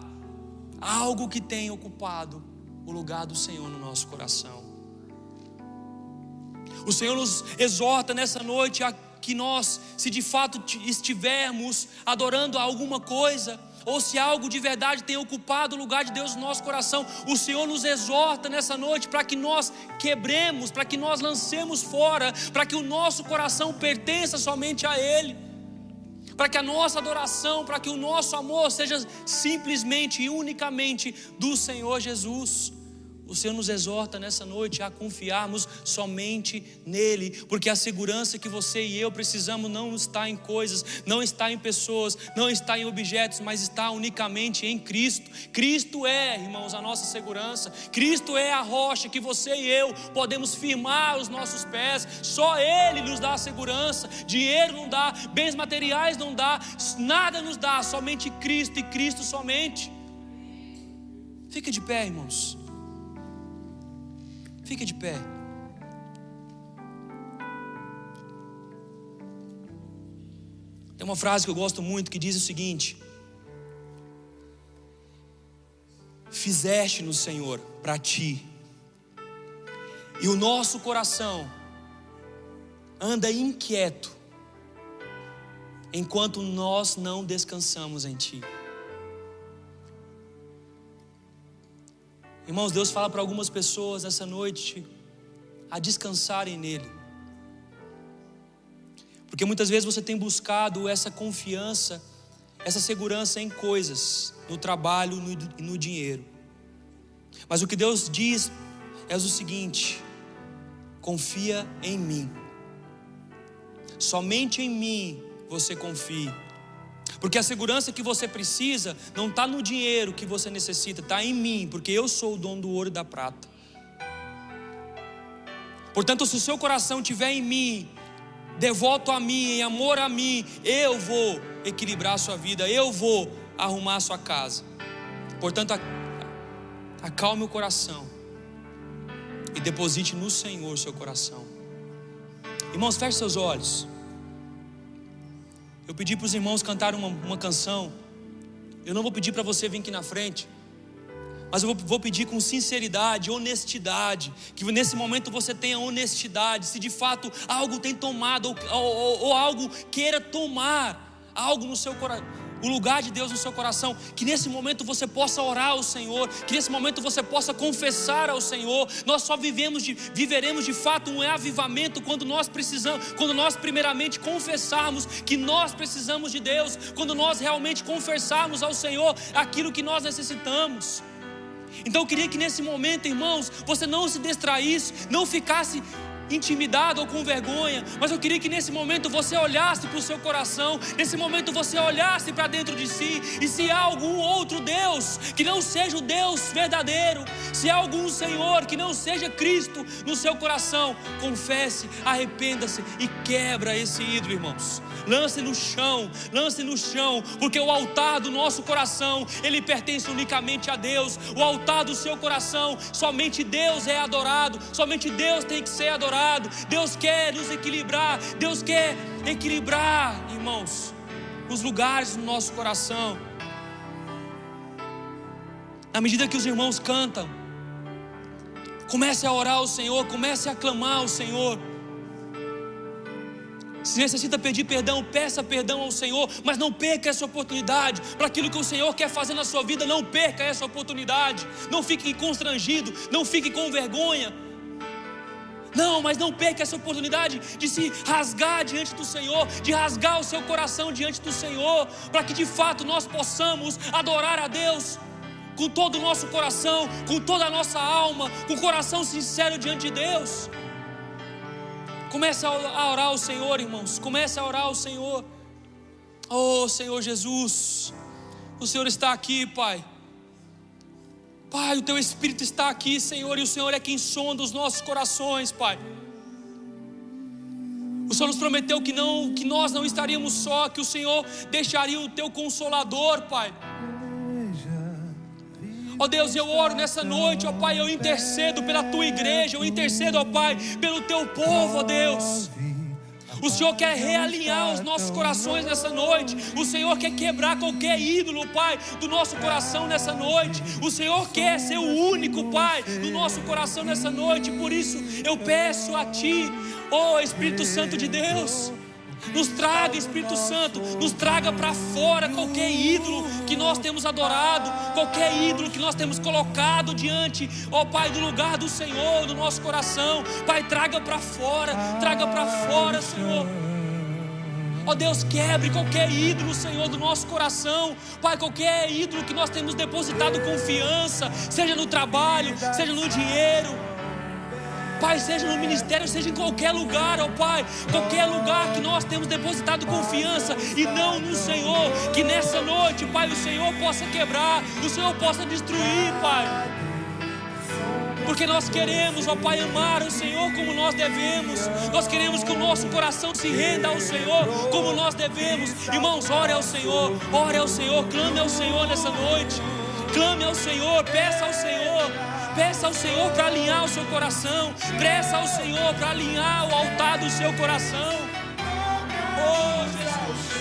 algo que tenha ocupado o lugar do Senhor no nosso coração. O Senhor nos exorta nessa noite a que nós, se de fato estivermos adorando a alguma coisa, ou se algo de verdade tem ocupado o lugar de Deus no nosso coração, o Senhor nos exorta nessa noite para que nós quebremos, para que nós lancemos fora, para que o nosso coração pertença somente a Ele, para que a nossa adoração, para que o nosso amor seja simplesmente e unicamente do Senhor Jesus. O Senhor nos exorta nessa noite a confiarmos somente nele, porque a segurança que você e eu precisamos não está em coisas, não está em pessoas, não está em objetos, mas está unicamente em Cristo. Cristo é, irmãos, a nossa segurança. Cristo é a rocha que você e eu podemos firmar os nossos pés. Só Ele nos dá a segurança. Dinheiro não dá, bens materiais não dá, nada nos dá, somente Cristo e Cristo somente. Fica de pé, irmãos. Fique de pé. Tem uma frase que eu gosto muito que diz o seguinte: fizeste no Senhor para ti, e o nosso coração anda inquieto enquanto nós não descansamos em ti. Irmãos, Deus fala para algumas pessoas essa noite a descansarem nele, porque muitas vezes você tem buscado essa confiança, essa segurança em coisas, no trabalho e no dinheiro. Mas o que Deus diz é o seguinte: confia em mim, somente em mim você confie. Porque a segurança que você precisa não está no dinheiro que você necessita, está em mim, porque eu sou o dono do ouro e da prata. Portanto, se o seu coração estiver em mim, devoto a mim, em amor a mim, eu vou equilibrar a sua vida, eu vou arrumar a sua casa. Portanto, acalme o coração e deposite no Senhor o seu coração. Irmãos, feche seus olhos. Eu pedi para os irmãos cantarem uma canção. Eu não vou pedir para você vir aqui na frente, mas eu vou pedir com sinceridade, honestidade, que nesse momento você tenha honestidade. Se de fato algo tem tomado ou algo queira tomar algo no seu coração, o lugar de Deus no seu coração, que nesse momento você possa orar ao Senhor, que nesse momento você possa confessar ao Senhor. Nós só viveremos de fato um avivamento quando nós primeiramente confessarmos que nós precisamos de Deus, quando nós realmente confessarmos ao Senhor aquilo que nós necessitamos. Então eu queria que nesse momento, irmãos, você não se distraísse, não ficasse intimidado ou com vergonha, mas eu queria que nesse momento você olhasse para o seu coração, nesse momento você olhasse para dentro de si, e se há algum outro Deus que não seja o Deus verdadeiro, se há algum Senhor que não seja Cristo no seu coração, confesse, arrependa-se e quebra esse ídolo, irmãos. Lance no chão, porque o altar do nosso coração, ele pertence unicamente a Deus. O altar do seu coração, somente Deus é adorado, somente Deus tem que ser adorado. Deus quer nos equilibrar, Deus quer equilibrar, irmãos, os lugares do nosso coração. Na medida que os irmãos cantam, comece a orar ao Senhor, comece a clamar ao Senhor. Se necessita pedir perdão, peça perdão ao Senhor, mas não perca essa oportunidade para aquilo que o Senhor quer fazer na sua vida. Não perca essa oportunidade, não fique constrangido, não fique com vergonha. Mas não perca essa oportunidade de se rasgar diante do Senhor, de rasgar o seu coração diante do Senhor, para que de fato nós possamos adorar a Deus com todo o nosso coração, com toda a nossa alma, com o coração sincero diante de Deus. Comece a orar ao Senhor, irmãos. Comece a orar ao Senhor. Oh, Senhor Jesus, o Senhor está aqui, Pai. Pai, o Teu Espírito está aqui, Senhor, e o Senhor é quem sonda os nossos corações, Pai. O Senhor nos prometeu que nós não estaríamos só, que o Senhor deixaria o Teu Consolador, Pai. Ó Deus, eu oro nessa noite, ó Pai, eu intercedo pela Tua igreja, eu intercedo, ó Pai, pelo Teu povo, ó Deus. O Senhor quer realinhar os nossos corações nessa noite. O Senhor quer quebrar qualquer ídolo, Pai, do nosso coração nessa noite. O Senhor quer ser o único, Pai, do nosso coração nessa noite. Por isso eu peço a Ti, ó Espírito Santo de Deus, nos traga, Espírito Santo, nos traga para fora qualquer ídolo que nós temos adorado, qualquer ídolo que nós temos colocado diante, ó Pai, do lugar do Senhor, do nosso coração. Pai, traga para fora, Senhor. Ó Deus, quebre qualquer ídolo, Senhor, do nosso coração. Pai, qualquer ídolo que nós temos depositado confiança, seja no trabalho, seja no dinheiro, Pai, seja no ministério, seja em qualquer lugar, ó Pai, qualquer lugar que nós temos depositado confiança e não no Senhor, que nessa noite, Pai, o Senhor possa quebrar, o Senhor possa destruir, Pai, porque nós queremos, ó Pai, amar o Senhor como nós devemos. Nós queremos que o nosso coração se renda ao Senhor como nós devemos. Irmãos, ore ao Senhor, clame ao Senhor nessa noite, clame ao Senhor, peça ao Senhor. Peça ao Senhor para alinhar o seu coração. Peça ao Senhor para alinhar o altar do seu coração. Oh, Jesus.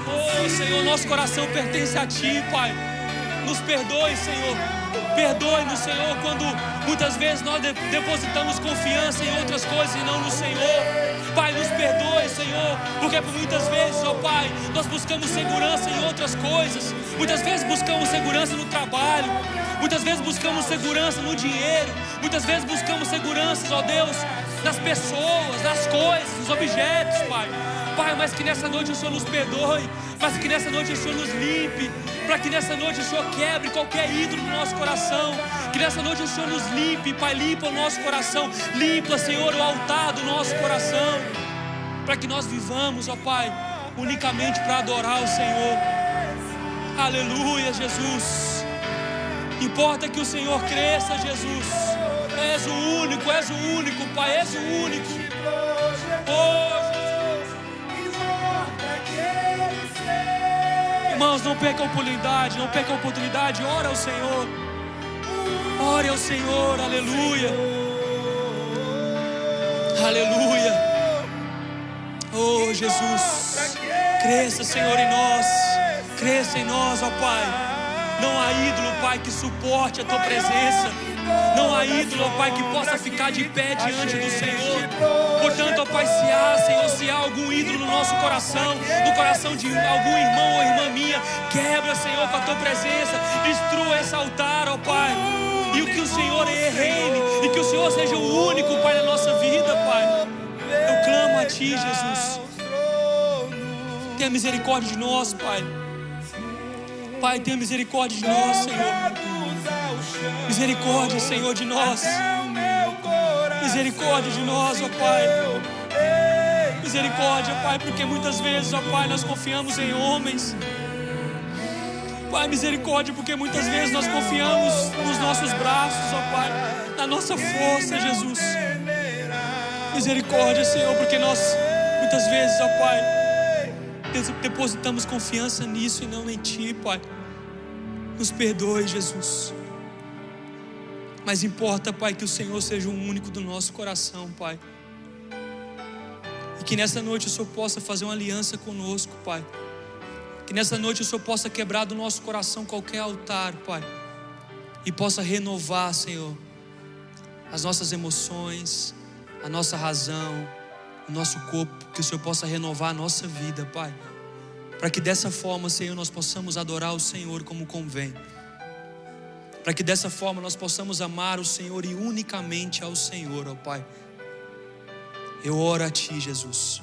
Oh, Senhor, nosso coração pertence a Ti, Pai. Nos perdoe, Senhor. Perdoe-nos, Senhor, quando muitas vezes nós depositamos confiança em outras coisas e não no Senhor. Pai, nos perdoe, Senhor, porque por muitas vezes, ó Pai, nós buscamos segurança em outras coisas. Muitas vezes buscamos segurança no trabalho, muitas vezes buscamos segurança no dinheiro, muitas vezes buscamos segurança, ó Deus, nas pessoas, nas coisas, nos objetos, Pai. Pai, mas que nessa noite o Senhor nos perdoe, mas que nessa noite o Senhor nos limpe, para que nessa noite o Senhor quebre qualquer ídolo no nosso coração, que nessa noite o Senhor nos limpe, Pai, limpa o nosso coração, limpa, Senhor, o altar do nosso coração, para que nós vivamos, ó Pai, unicamente para adorar o Senhor. Aleluia, Jesus. Importa que o Senhor cresça, Jesus. És o único, Pai, és o único. Oh, irmãos, não perca a oportunidade, ora ao Senhor, ore ao Senhor, aleluia, aleluia. Oh, Jesus, cresça, Senhor, em nós, ó Pai. Não há ídolo, Pai, que suporte a Tua presença. Não há ídolo, ó Pai, que possa ficar de pé diante do Senhor. Portanto, ó Pai, se há algum ídolo no nosso coração, no coração de algum irmão ou irmã minha, quebra, Senhor, com a Tua presença, destrua esse altar, ó Pai, e que o Senhor reine, e que o Senhor seja o único, Pai, na nossa vida, Pai. Eu clamo a Ti, Jesus. Tenha misericórdia de nós, Pai. Pai, tenha misericórdia de nós, Senhor. Misericórdia, Senhor, de nós. Misericórdia de nós, ó Pai. Misericórdia, Pai, porque muitas vezes, ó Pai, nós confiamos em homens. Pai, misericórdia, porque muitas vezes nós confiamos nos nossos braços, ó Pai, na nossa força, Jesus. Misericórdia, Senhor, porque nós muitas vezes, ó Pai, depositamos confiança nisso e não em Ti, Pai. Nos perdoe, Jesus. Mas importa, Pai, que o Senhor seja o único do nosso coração, Pai. E que nessa noite o Senhor possa fazer uma aliança conosco, Pai. Que nessa noite o Senhor possa quebrar do nosso coração qualquer altar, Pai. E possa renovar, Senhor, as nossas emoções, a nossa razão, o nosso corpo. Que o Senhor possa renovar a nossa vida, Pai. Para que dessa forma, Senhor, nós possamos adorar o Senhor como convém. Para que dessa forma nós possamos amar o Senhor e unicamente ao Senhor, ó Pai. Eu oro a Ti, Jesus.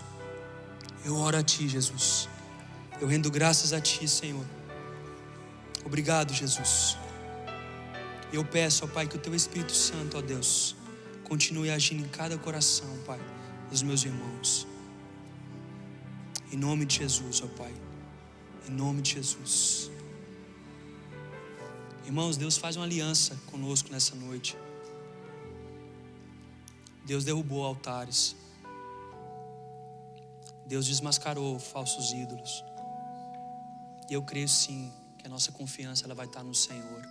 Eu oro a Ti, Jesus. Eu rendo graças a Ti, Senhor. Obrigado, Jesus. Eu peço, ó Pai, que o Teu Espírito Santo, ó Deus, continue agindo em cada coração, Pai, dos meus irmãos. Em nome de Jesus, ó Pai. Em nome de Jesus. Irmãos, Deus faz uma aliança conosco nessa noite. Deus derrubou altares. Deus desmascarou falsos ídolos. E eu creio sim que a nossa confiança ela vai estar no Senhor,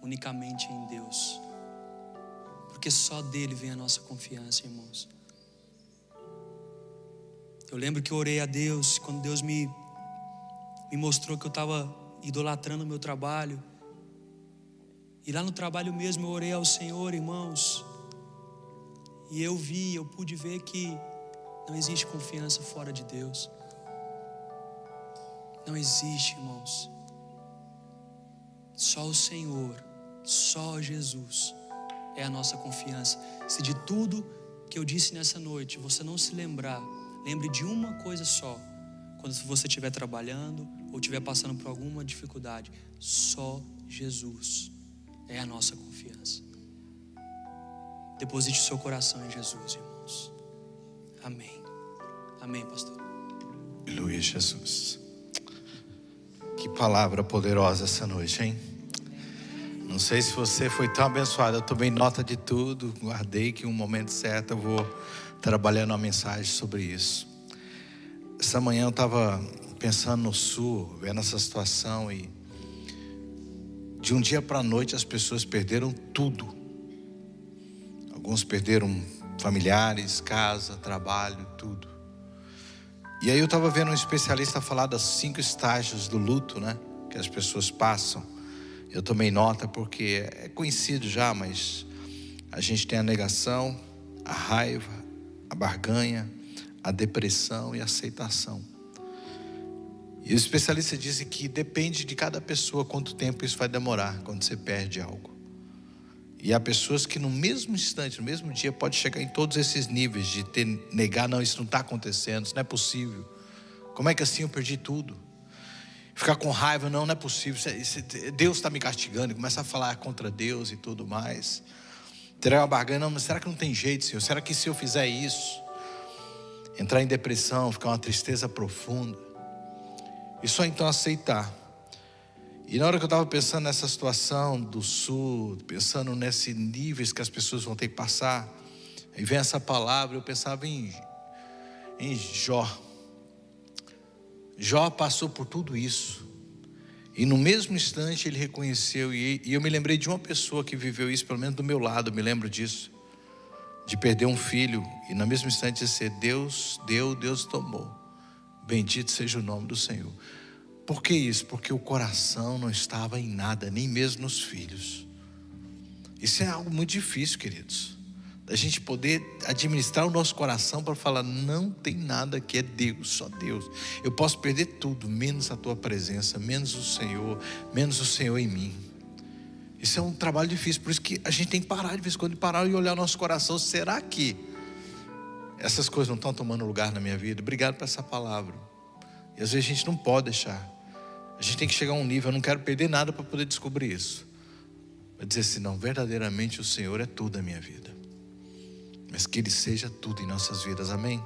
unicamente em Deus. Porque só dele vem a nossa confiança, irmãos. Eu lembro que eu orei a Deus quando Deus me mostrou que eu estava idolatrando o meu trabalho. E lá no trabalho mesmo eu orei ao Senhor, irmãos. E eu pude ver que não existe confiança fora de Deus. Não existe, irmãos. Só o Senhor, só Jesus é a nossa confiança. Se de tudo que eu disse nessa noite você não se lembrar, lembre de uma coisa só. Quando você estiver trabalhando ou estiver passando por alguma dificuldade, só Jesus é a nossa confiança. Deposite o seu coração em Jesus, irmãos. Amém. Amém, pastor. Aleluia, Jesus. Que palavra poderosa essa noite, hein? Não sei se você foi tão abençoado. Eu tomei nota de tudo. Guardei que em um momento certo eu vou trabalhar uma mensagem sobre isso. Essa manhã eu estava pensando no Sul, vendo essa situação. E de um dia para a noite as pessoas perderam tudo. Alguns perderam familiares, casa, trabalho, tudo. E aí eu estava vendo um especialista falar dos 5 estágios do luto, né? Que as pessoas passam. Eu tomei nota porque é conhecido já, mas a gente tem a negação, a raiva, a barganha, a depressão e a aceitação. E o especialista disse que depende de cada pessoa quanto tempo isso vai demorar quando você perde algo. E há pessoas que no mesmo instante, no mesmo dia, pode chegar em todos esses níveis de negar, não, isso não está acontecendo, isso não é possível. Como é que assim eu perdi tudo? Ficar com raiva, não é possível, Deus está me castigando, e começa a falar contra Deus e tudo mais. Terá uma barganha, não, mas será que não tem jeito, Senhor? Será que se eu fizer isso, entrar em depressão, ficar uma tristeza profunda? E só então aceitar. E na hora que eu estava pensando nessa situação do Sul, pensando nesses níveis que as pessoas vão ter que passar, aí vem essa palavra, eu pensava em Jó. Jó passou por tudo isso. E no mesmo instante ele reconheceu, e eu me lembrei de uma pessoa que viveu isso, pelo menos do meu lado, eu me lembro disso. De perder um filho, e no mesmo instante dizer, Deus deu, Deus tomou. Bendito seja o nome do Senhor. Por que isso? Porque o coração não estava em nada, nem mesmo nos filhos. Isso é algo muito difícil, queridos. Da gente poder administrar o nosso coração para falar, não tem nada que é Deus, só Deus. Eu posso perder tudo, menos a tua presença, menos o Senhor em mim. Isso é um trabalho difícil, por isso que a gente tem que parar de vez em quando, parar e olhar o nosso coração. Será que essas coisas não estão tomando lugar na minha vida? Obrigado por essa palavra. E às vezes a gente não pode deixar. A A gente tem que chegar a um nível, eu não quero perder nada para poder descobrir isso. Vai dizer assim, não, verdadeiramente o Senhor é tudo na minha vida. Mas que Ele seja tudo em nossas vidas, amém?